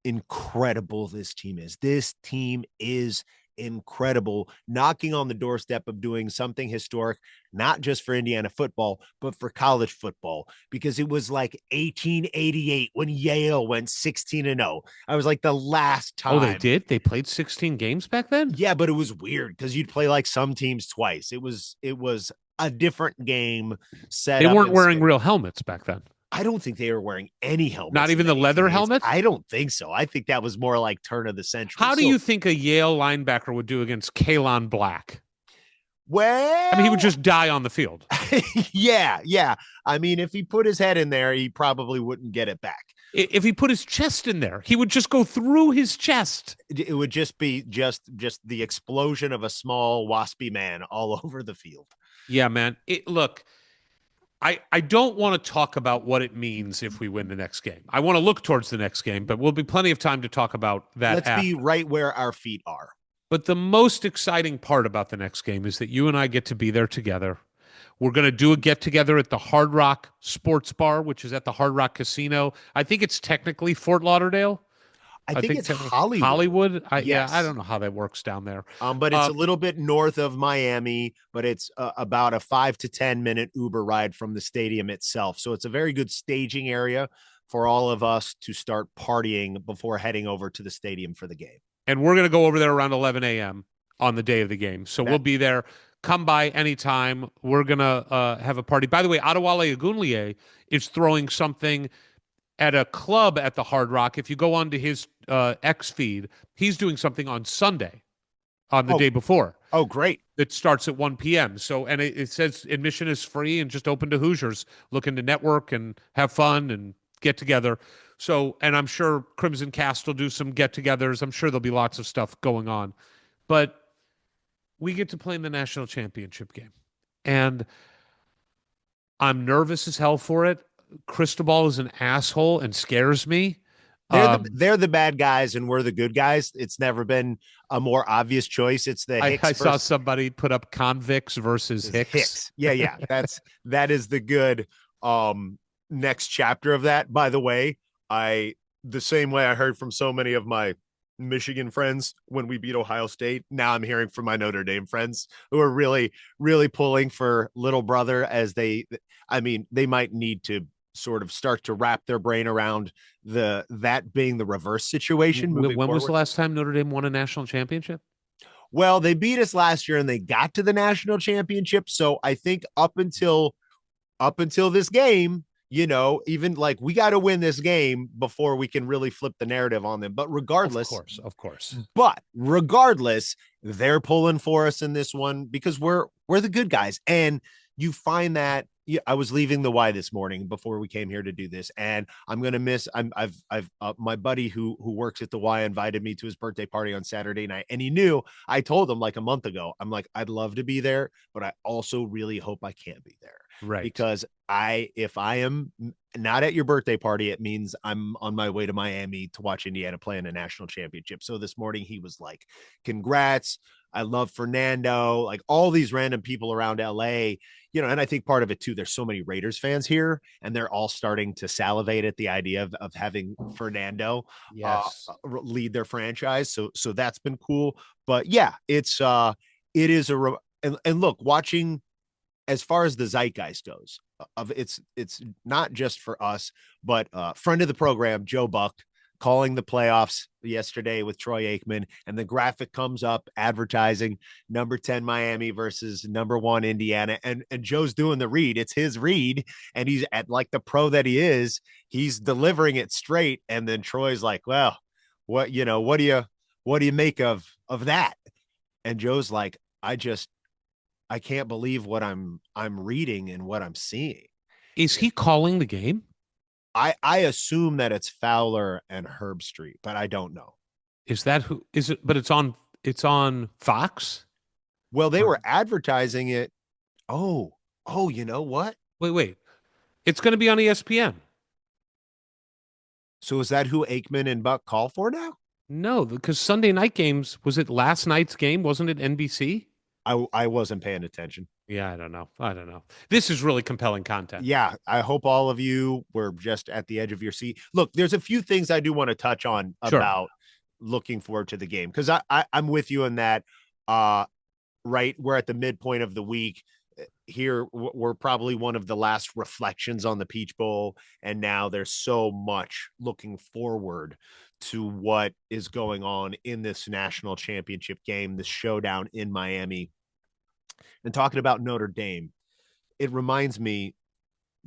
incredible this team is. This team is incredible, knocking on the doorstep of doing something historic, not just for Indiana football, but for college football, because it was like 1888 when Yale went 16-0. I was like, the last time. Oh, they did? They played 16 games back then? Yeah, but it was weird because you'd play like some teams twice. It was a different game set. They weren't wearing real helmets back then. I don't think they were wearing any helmets. Not even the leather helmets? I don't think so. I think that was more like turn of the century. How do you think a Yale linebacker would do against Kalon Black? Well, I mean, he would just die on the field. Yeah. I mean, if he put his head in there, he probably wouldn't get it back. If he put his chest in there, he would just go through his chest. It would just be just the explosion of a small waspy man all over the field. Yeah, man. Look, I don't want to talk about what it means if we win the next game. I want to look towards the next game, but we'll be plenty of time to talk about that. Let's be right where our feet are. But the most exciting part about the next game is that you and I get to be there together. We're going to do a get-together at the Hard Rock Sports Bar, which is at the Hard Rock Casino. I think it's technically Fort Lauderdale. I think it's Hollywood. Hollywood? Yes. Yeah, I don't know how that works down there. But it's a little bit north of Miami, but it's about a 5 to 10 minute Uber ride from the stadium itself. So it's a very good staging area for all of us to start partying before heading over to the stadium for the game. And we're going to go over there around 11 a.m. on the day of the game. So we'll be there. Come by anytime. We're going to have a party. By the way, Adewale Ogunleye is throwing something at a club at the Hard Rock. If you go onto his X feed, he's doing something on Sunday, on the day before. Oh, great. It starts at 1 p.m. So, and it says admission is free and just open to Hoosiers looking to network and have fun and get together. So, and I'm sure Crimson Cast will do some get-togethers. I'm sure there'll be lots of stuff going on. But we get to play in the national championship game. And I'm nervous as hell for it. Cristobal is an asshole and scares me. They're the bad guys and we're the good guys. It's never been a more obvious choice. It's the Hicks. I saw somebody put up convicts versus Hicks. Yeah. That is the good next chapter of that. By the way, the same way I heard from so many of my Michigan friends when we beat Ohio State. Now I'm hearing from my Notre Dame friends who are really, really pulling for little brother as they might need to sort of start to wrap their brain around that being the reverse situation. When was the last time Notre Dame won a national championship? Well, they beat us last year and they got to the national championship. So I think up until this game, even like we got to win this game before we can really flip the narrative on them. But regardless, of course. But regardless, they're pulling for us in this one because we're the good guys. And you find that I was leaving the Y this morning before we came here to do this, and I'm gonna miss. I've my buddy who works at the Y invited me to his birthday party on Saturday night, and he knew. I told him like a month ago. I'm like, I'd love to be there, but I also really hope I can't be there. Right. Because if I am not at your birthday party, it means I'm on my way to Miami to watch Indiana play in a national championship. So this morning he was like, congrats. I love Fernando, like all these random people around LA, and I think part of it too, there's so many Raiders fans here and they're all starting to salivate at the idea of having Fernando lead their franchise. So that's been cool, but yeah, it is and look, watching as far as the zeitgeist goes of it's not just for us, but friend of the program, Joe Buck, calling the playoffs yesterday with Troy Aikman, and the graphic comes up advertising number 10 Miami versus number 1 Indiana. And Joe's doing the read. It's his read. And he's at like the pro that he is, he's delivering it straight. And then Troy's like, well, what do you make of that? And Joe's like, I can't believe what I'm reading and what I'm seeing. Is he calling the game? I assume that it's Fowler and Herbstreit, but I don't know. Is that who is it? But it's on Fox. Well, they were advertising it. Oh, you know what? Wait. It's going to be on ESPN. So is that who Aikman and Buck call for now? No, because Sunday night games, was it last night's game? Wasn't it NBC? I wasn't paying attention. Yeah, I don't know. This is really compelling content. Yeah, I hope all of you were just at the edge of your seat. Look, there's a few things I do want to touch on about looking forward to the game, because I'm with you in that. Right, we're at the midpoint of the week. Here, we're probably one of the last reflections on the Peach Bowl, and now there's so much looking forward to what is going on in this national championship game, this showdown in Miami. And talking about Notre Dame, it reminds me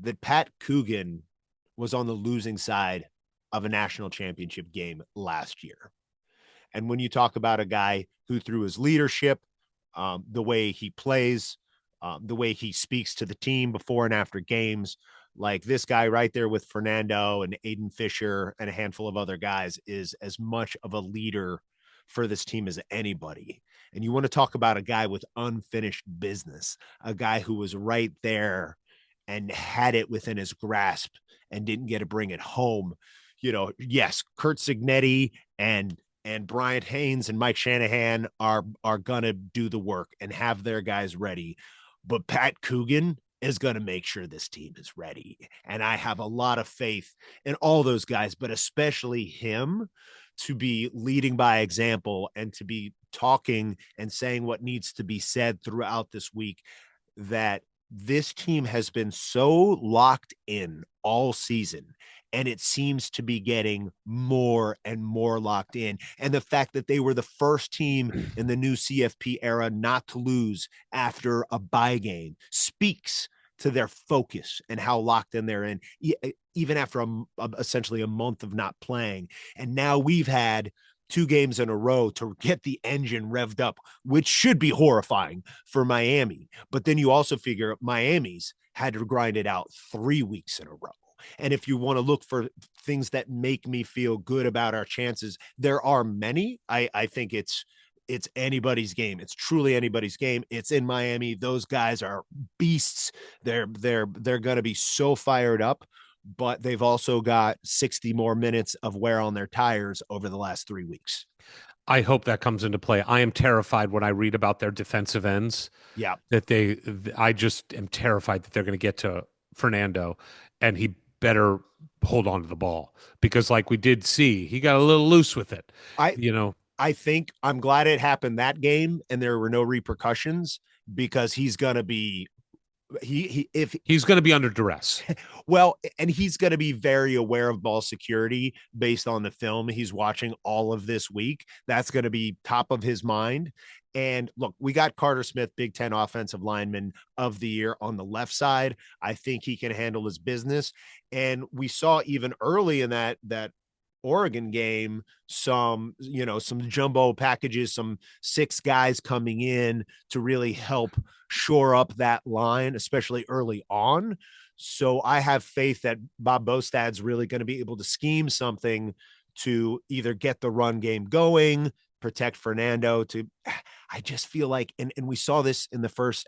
that Pat Coogan was on the losing side of a national championship game last year. And when you talk about a guy who, through his leadership, the way he plays, the way he speaks to the team before and after games, like this guy right there with Fernando and Aiden Fisher and a handful of other guys, is as much of a leader for this team as anybody. And you want to talk about a guy with unfinished business, a guy who was right there and had it within his grasp and didn't get to bring it home. Yes, Kurt Signetti and Bryant Haynes and Mike Shanahan are going to do the work and have their guys ready. But Pat Coogan is going to make sure this team is ready. And I have a lot of faith in all those guys, but especially him, to be leading by example and to be talking and saying what needs to be said throughout this week, that this team has been so locked in all season, and it seems to be getting more and more locked in. And the fact that they were the first team in the new CFP era not to lose after a bye game speaks to their focus and how locked in they're in, even after essentially a month of not playing. And now we've had 2 games in a row to get the engine revved up, which should be horrifying for Miami. But then you also figure Miami's had to grind it out 3 weeks in a row. And if you want to look for things that make me feel good about our chances, there are many. I think it's anybody's game. It's truly anybody's game. It's in Miami. Those guys are beasts. They're going to be so fired up, but they've also got 60 more minutes of wear on their tires over the last 3 weeks. I hope that comes into play. I am terrified when I read about their defensive ends. Yeah. I just am terrified that they're going to get to Fernando, and he better hold on to the ball, because like we did see, he got a little loose with it. I think I'm glad it happened that game and there were no repercussions, because he's going to be he's going to be under duress. Well, and he's going to be very aware of ball security based on the film he's watching all of this week. That's going to be top of his mind. And look, we got Carter Smith, Big Ten Offensive Lineman of the Year, on the left side. I think he can handle his business. And we saw even early in that Oregon game, some jumbo packages, some 6 guys coming in to really help shore up that line, especially early on. So I have faith that Bob Bostad's really going to be able to scheme something to either get the run game going, protect Fernando. I just feel like, and we saw this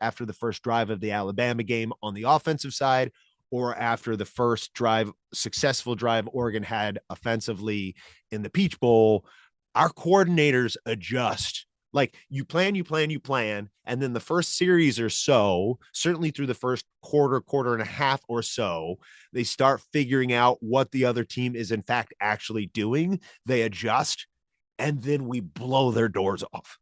after the first drive of the Alabama game on the offensive side, or after the first successful drive Oregon had offensively in the Peach Bowl, our coordinators adjust. Like you plan, and then the first series or so, certainly through the first quarter and a half or so, they start figuring out what the other team is in fact actually doing. They adjust, and then we blow their doors off.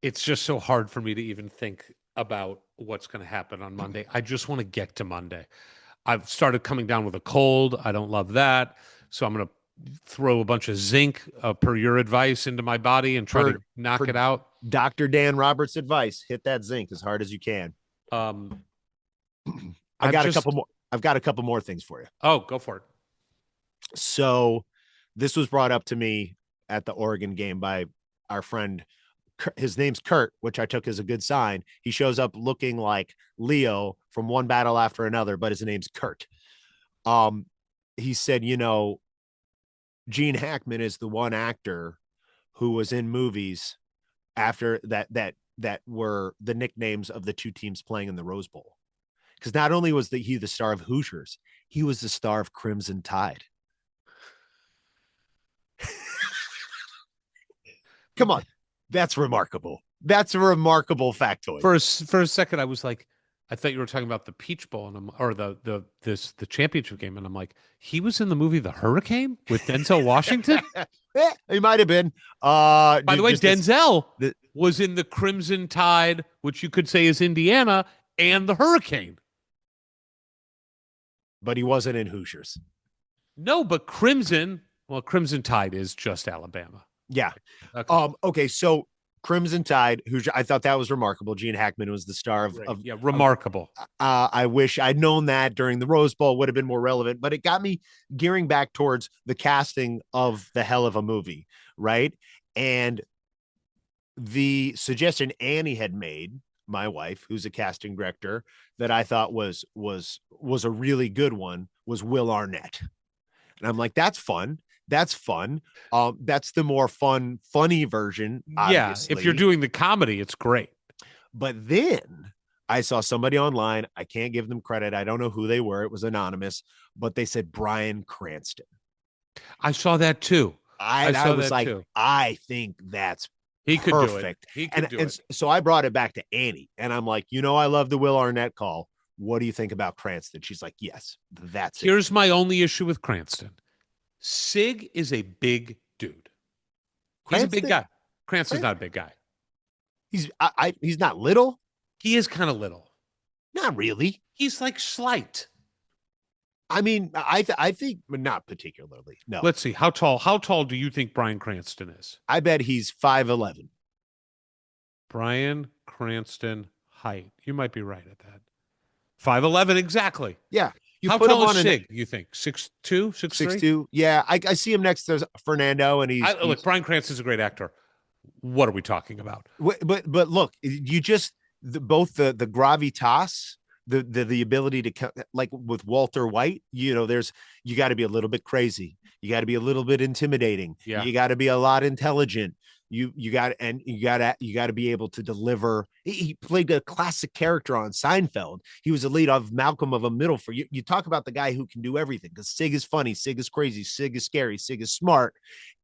It's just so hard for me to even think about what's going to happen on Monday. I just want to get to Monday. I've started coming down with a cold. I don't love that. So I'm going to throw a bunch of zinc, per your advice, into my body and try to knock it out. Dr. Dan Roberts' advice: hit that zinc as hard as you can. I've got a couple more things for you. Oh, go for it. So this was brought up to me at the Oregon game by our friend. His name's Kurt, which I took as a good sign. He shows up looking like Leo from One Battle After Another, but his name's Kurt. He said, Gene Hackman is the one actor who was in movies after that were the nicknames of the two teams playing in the Rose Bowl. Because not only was he the star of Hoosiers, he was the star of Crimson Tide. Come on. That's remarkable. That's a remarkable factoid. For a second, I was like, I thought you were talking about the Peach Bowl or the championship game, and I'm like, he was in the movie The Hurricane with Denzel Washington. He might have been. By the way, Denzel was in the Crimson Tide, which you could say is Indiana, and the Hurricane. But he wasn't in Hoosiers. No, but Crimson Tide is just Alabama. Yeah. Okay. Okay. So Crimson Tide, Hoosier, I thought that was remarkable. Gene Hackman was the star of remarkable. I wish I'd known that during the Rose Bowl, would have been more relevant, but it got me gearing back towards the casting of the hell of a movie. Right. And the suggestion Annie had made, my wife, who's a casting director, that I thought was a really good one, was Will Arnett. And I'm like, that's fun. That's fun. That's the more funny version. Obviously. Yeah, if you're doing the comedy, it's great. But then I saw somebody online. I can't give them credit. I don't know who they were. It was anonymous, but they said Bryan Cranston. I saw that too. I was like, I think that's he could perfect. do it. He could do it. So I brought it back to Annie, and I'm like, I love the Will Arnett call. What do you think about Cranston? She's like, yes, that's it. Here's my only issue with Cranston. Sig is a big dude. He's a big guy. Cranston's not a big guy. He's not little. He is kind of little. Not really. He's like slight. I mean, I think not particularly. No. Let's see. How tall do you think Bryan Cranston is? I bet he's 5'11". Bryan Cranston height. You might be right at that. 5'11", exactly. Yeah. How tall is Sig, you think? 6'2", 6'3"? 6'2". Yeah, I see him next to Fernando, and look, Bryan Cranston's a great actor. What are we talking about? But look, you just both the gravitas, the ability to, like with Walter White, you got to be a little bit crazy, you got to be a little bit intimidating, you got to be a lot intelligent. You got to be able to deliver. He played a classic character on Seinfeld. He was the lead of Malcolm of a Middle. For you talk about the guy who can do everything, because Sig is funny, Sig is crazy, Sig is scary, Sig is smart,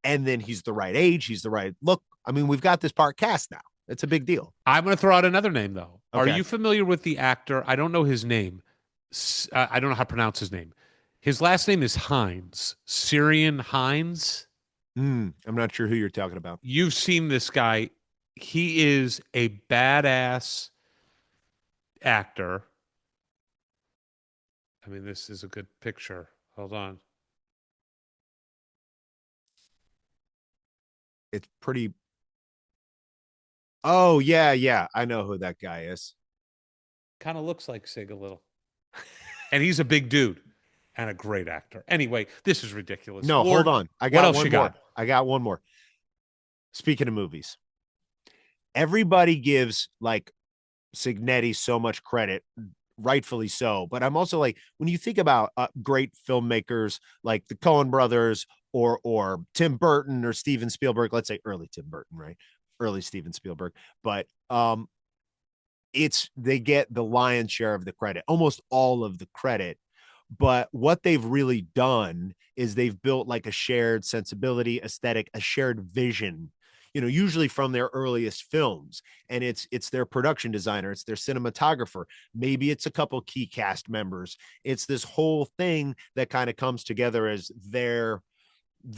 and then he's the right age, he's the right look. I mean, we've got this part cast now. It's a big deal. I'm going to throw out another name though. Okay. Are you familiar with the actor? I don't know his name. I don't know how to pronounce his name. His last name is Hines. Syrian Hines. I'm not sure who you're talking about. You've seen this guy. He is a badass actor. I mean, this is a good picture. Hold on. It's pretty. Oh, yeah. I know who that guy is. Kind of looks like Sig a little. And he's a big dude and a great actor. Anyway, this is ridiculous. No, hold on. I got one more. Got? I got one more. Speaking of movies, everybody gives like Signetti so much credit, rightfully so. But I'm also like, when you think about great filmmakers like the Coen brothers or Tim Burton or Steven Spielberg, let's say early Tim Burton, right? Early Steven Spielberg, but they get the lion's share of the credit, almost all of the credit. But what they've really done is they've built like a shared sensibility, aesthetic, a shared vision, usually from their earliest films. And it's their production designer, it's their cinematographer. Maybe it's a couple key cast members. It's this whole thing that kind of comes together as their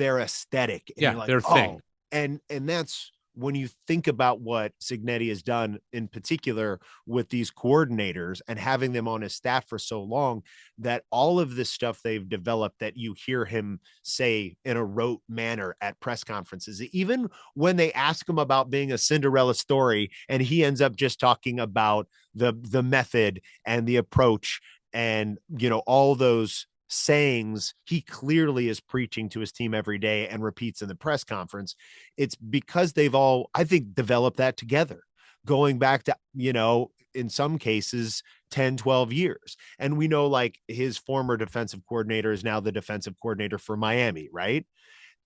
aesthetic. And their thing. And that's when you think about what Signetti has done in particular with these coordinators and having them on his staff for so long, that all of this stuff they've developed that you hear him say in a rote manner at press conferences, even when they ask him about being a Cinderella story and he ends up just talking about the method and the approach and, you know, all those sayings he clearly is preaching to his team every day and repeats in the press conference. It's because they've all, I think, developed that together, going back to, you know, in some cases 10, 12 years. And we know, like, his former defensive coordinator is now the defensive coordinator for Miami, right?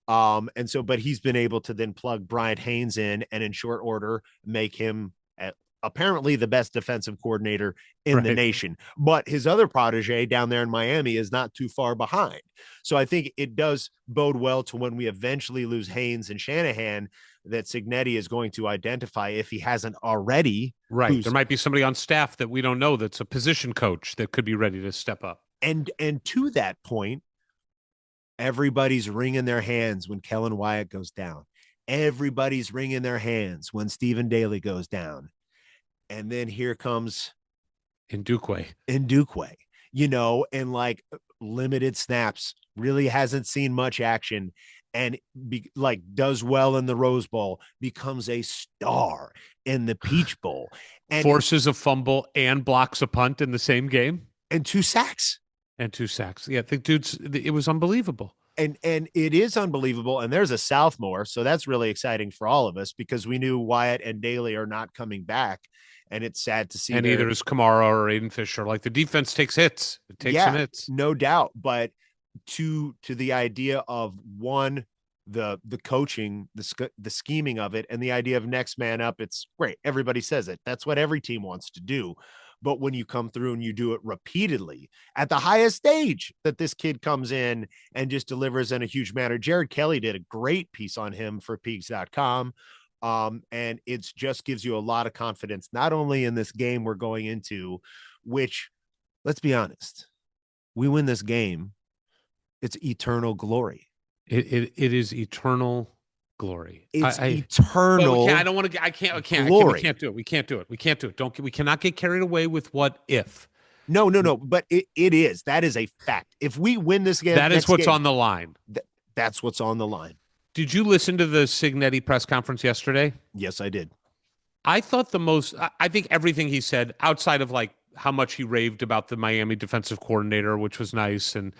And so, but he's been able to then plug Bryant Haynes in and in short order make him apparently the best defensive coordinator in the nation. But his other protege down there in Miami is not too far behind. So I think it does bode well to when we eventually lose Haynes and Shanahan, that Signetti is going to identify, if he hasn't already. Right. There might be somebody on staff that we don't know that's a position coach that could be ready to step up. And to that point, everybody's wringing their hands when Kellen Wyatt goes down. Everybody's wringing their hands when Stephen Daly goes down. And then here comes Ndukwe, you know, and like limited snaps, really hasn't seen much action, and does well in the Rose Bowl, becomes a star in the Peach Bowl, and forces a fumble and blocks a punt in the same game, and 2 sacks. Yeah, the dude's, it was unbelievable. And it is unbelievable. And there's a sophomore, so that's really exciting for all of us, because we knew Wyatt and Daly are not coming back. And it's sad to see. And either is Kamara or Aiden Fisher. Like, the defense takes hits. It takes some hits. No doubt. But to the idea of one, the coaching, the scheming of it, and the idea of next man up, it's great. Everybody says it. That's what every team wants to do. But when you come through and you do it repeatedly at the highest stage, that this kid comes in and just delivers in a huge manner. Jared Kelly did a great piece on him for Peaks.com. And it just gives you a lot of confidence, not only in this game we're going into, which, let's be honest, we win this game, it's eternal glory. It is eternal glory. It's eternal. I don't want to. I can't. Glory. We can't do it. We can't do it. We cannot get carried away with what if. No. But it is. That is a fact. If we win this game, that is what's on the line. That's what's on the line. Did you listen to the Signetti press conference yesterday? Yes, I did. I thought I think everything he said, outside of like how much he raved about the Miami defensive coordinator, which was nice, and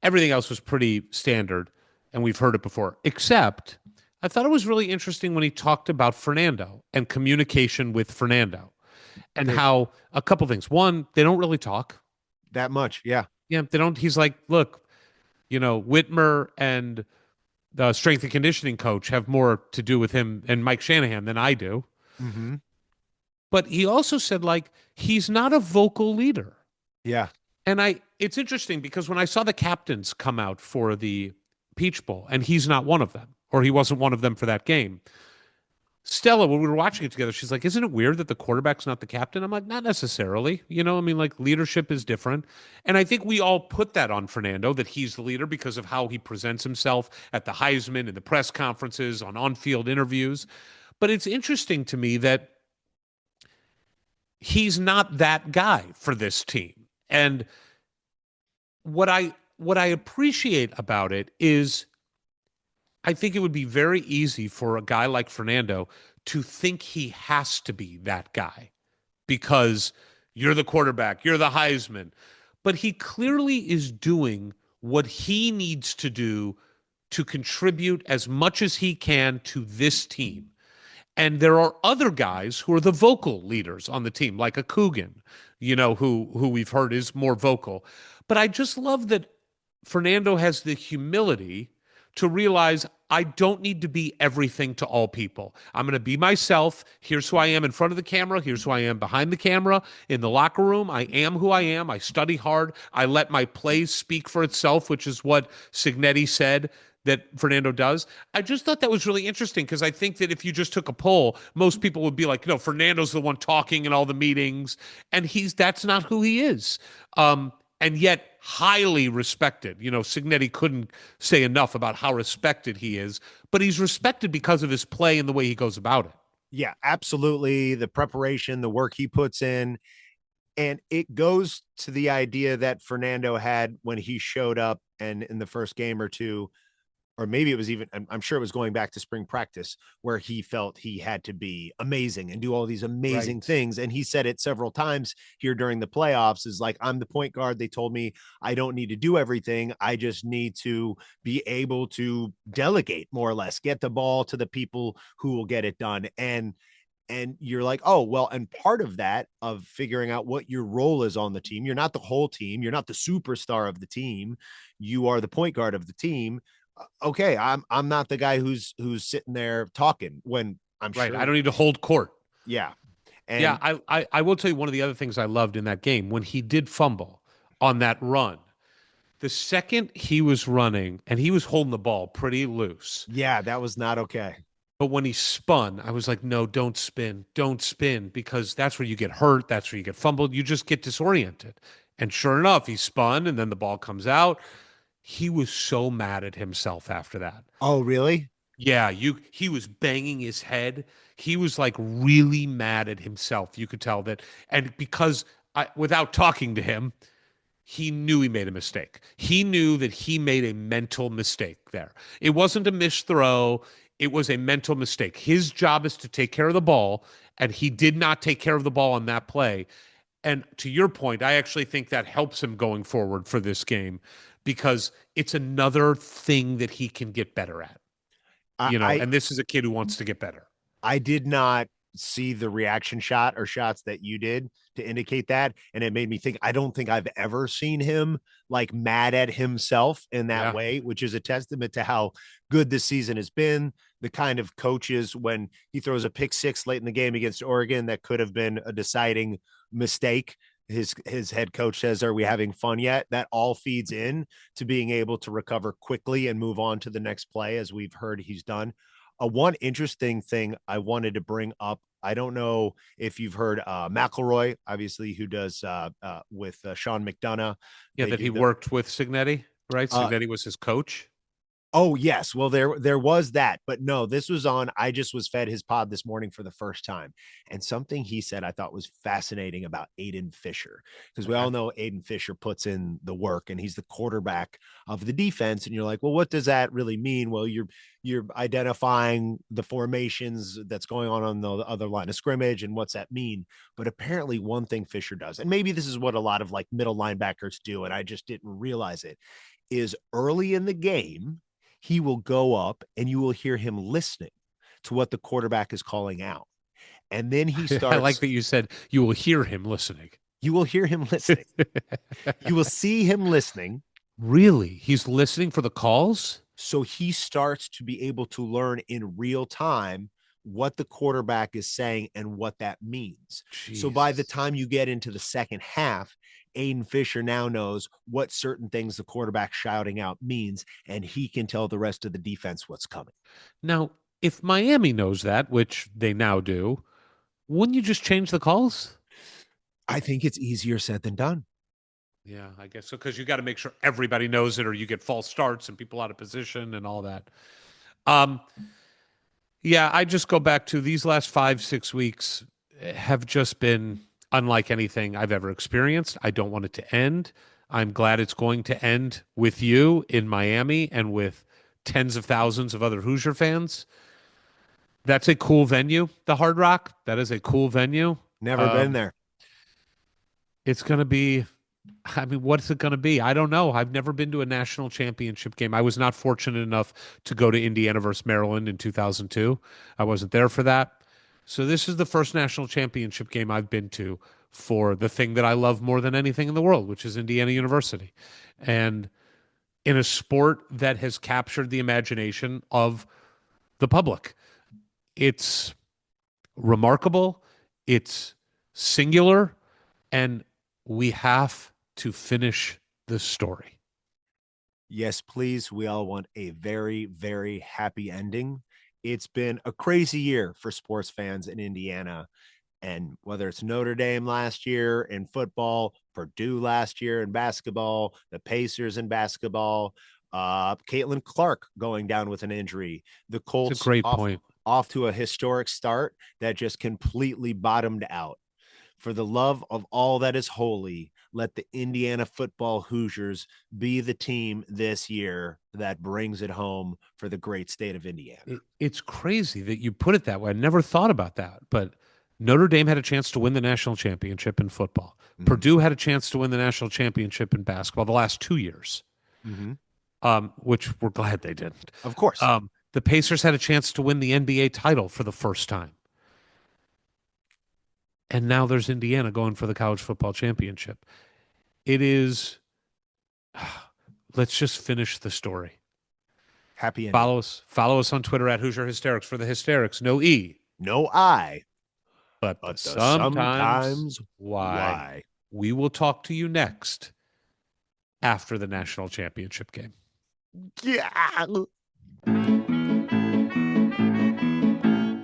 everything else was pretty standard, and we've heard it before, except I thought it was really interesting when he talked about Fernando and communication with Fernando, and how a couple things. One, they don't really talk that much. Yeah. Yeah. They don't. He's like, look, you know, Whitmer and the strength and conditioning coach have more to do with him and Mike Shanahan than I do. Mm-hmm. But he also said, like, he's not a vocal leader. Yeah. And it's interesting because when I saw the captains come out for the Peach Bowl, and he's not one of them, or he wasn't one of them for that game, Stella, when we were watching it together, she's like, isn't it weird that the quarterback's not the captain? I'm like, not necessarily. You know, I mean, like, leadership is different. And I think we all put that on Fernando, that he's the leader because of how he presents himself at the Heisman, in the press conferences, on-field interviews. But it's interesting to me that he's not that guy for this team. And what I appreciate about it is, I think it would be very easy for a guy like Fernando to think he has to be that guy because you're the quarterback, you're the Heisman. But he clearly is doing what he needs to do to contribute as much as he can to this team. And there are other guys who are the vocal leaders on the team, like a Coogan, you know, who we've heard is more vocal. But I just love that Fernando has the humility to realize I don't need to be everything to all people. I'm going to be myself. Here's who I am in front of the camera. Here's who I am behind the camera. In the locker room, I am who I am. I study hard. I let my plays speak for itself, which is what Signetti said that Fernando does. I just thought that was really interesting because I think that if you just took a poll, most people would be like, no, Fernando's the one talking in all the meetings. And that's not who he is. and yet highly respected. You know, Signetti couldn't say enough about how respected he is, but he's respected because of his play and the way he goes about it. Yeah, absolutely. The preparation, the work he puts in. And it goes to the idea that Fernando had when he showed up and in the first game or two, or maybe it was even, I'm sure it was going back to spring practice where he felt he had to be amazing and do all these amazing things. And he said it several times here during the playoffs is like, I'm the point guard. They told me I don't need to do everything. I just need to be able to delegate more or less, get the ball to the people who will get it done. And you're like, oh, well, and part of that, of figuring out what your role is on the team, you're not the whole team, you're not the superstar of the team, you are the point guard of the team. Okay, I'm not the guy who's sitting there talking when I'm Right. sure. I don't need to hold court. Yeah. And Yeah, I will tell you one of the other things I loved in that game when he did fumble on that run. The second he was running and he was holding the ball pretty loose. yeah, that was not okay. But when he spun, I was like, no, don't spin, because that's where you get hurt. That's where you get fumbled. You just get disoriented. And sure enough, he spun and then the ball comes out. He was so mad at himself after that. Oh, really? Yeah, he was banging his head. He was like really mad at himself. You could tell that. And because without talking to him, he knew he made a mistake. He knew that he made a mental mistake there. It wasn't a missed throw. It was a mental mistake. His job is to take care of the ball, and he did not take care of the ball on that play. And to your point, I actually think that helps him going forward for this game because it's another thing that he can get better at. And this is a kid who wants to get better. I did not see the reaction shot or shots that you did to indicate that. And it made me think, I don't think I've ever seen him like mad at himself in that way, which is a testament to how good this season has been. The kind of coaches, when he throws a pick six late in the game against Oregon, that could have been a deciding mistake. His head coach says, are we having fun yet? That all feeds in to being able to recover quickly and move on to the next play, as we've heard he's done. One interesting thing I wanted to bring up, I don't know if you've heard McElroy, obviously, who does with Sean McDonough. Yeah, that he worked with Signetti, right? Signetti was his coach. Oh, yes. Well, there was that, but no, this was on. I just was fed his pod this morning for the first time. And something he said I thought was fascinating about Aiden Fisher, because we all know Aiden Fisher puts in the work and he's the quarterback of the defense. And you're like, well, what does that really mean? Well, you're identifying the formations that's going on the other line of scrimmage and what's that mean. But apparently one thing Fisher does, and maybe this is what a lot of like middle linebackers do, and I just didn't realize it, is early in the game, he will go up and you will hear him listening to what the quarterback is calling out. And then he starts. I like that you said you will hear him listening. You will hear him listening. You will see him listening. Really? He's listening for the calls? So he starts to be able to learn in real time what the quarterback is saying and what that means. Jesus. So by the time you get into the second half, Aiden Fisher now knows what certain things the quarterback shouting out means, and he can tell the rest of the defense what's coming. Now, if Miami knows that, which they now do, wouldn't you just change the calls? I think it's easier said than done. Yeah, I guess so, because you got to make sure everybody knows it, or you get false starts and people out of position and all that. Yeah, I just go back to these last 5-6 weeks have just been unlike anything I've ever experienced. I don't want it to end. I'm glad it's going to end with you in Miami and with tens of thousands of other Hoosier fans. That's a cool venue, the Hard Rock. That is a cool venue. Never been there. It's going to be, I mean, what's it going to be? I don't know. I've never been to a national championship game. I was not fortunate enough to go to Indiana versus Maryland in 2002. I wasn't there for that. So this is the first national championship game I've been to for the thing that I love more than anything in the world, which is Indiana University. And in a sport that has captured the imagination of the public. It's remarkable. It's singular. And we have to finish the story. Yes, please. We all want a very, very happy ending. It's been a crazy year for sports fans in Indiana. And whether it's Notre Dame last year in football, Purdue last year in basketball, the Pacers in basketball, Caitlin Clark going down with an injury, the Colts It's a great point. Off to a historic start that just completely bottomed out. For the love of all that is holy, let the Indiana football Hoosiers be the team this year that brings it home for the great state of Indiana. It's crazy that you put it that way. I never thought about that, but Notre Dame had a chance to win the national championship in football. Mm-hmm. Purdue had a chance to win the national championship in basketball the last 2 years, which we're glad they didn't. Of course. The Pacers had a chance to win the NBA title for the first time. And now there's Indiana going for the college football championship. It is, let's just finish the story. Happy ending. Follow us on Twitter at Hoosier Hysterics for the Hysterics. No E. No I. But the sometimes why. We will talk to you next after the national championship game. Yeah.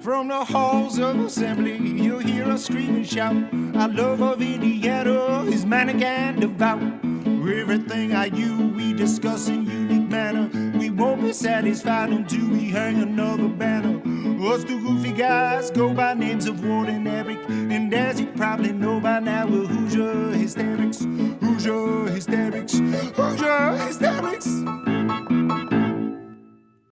From the halls of assembly, you'll hear us scream and shout. Our love of Indiana is manic and devout. Everything we discuss in unique manner. We won't be satisfied until we hang another banner. Us two goofy guys go by names of Ward and Eric, and as you probably know by now,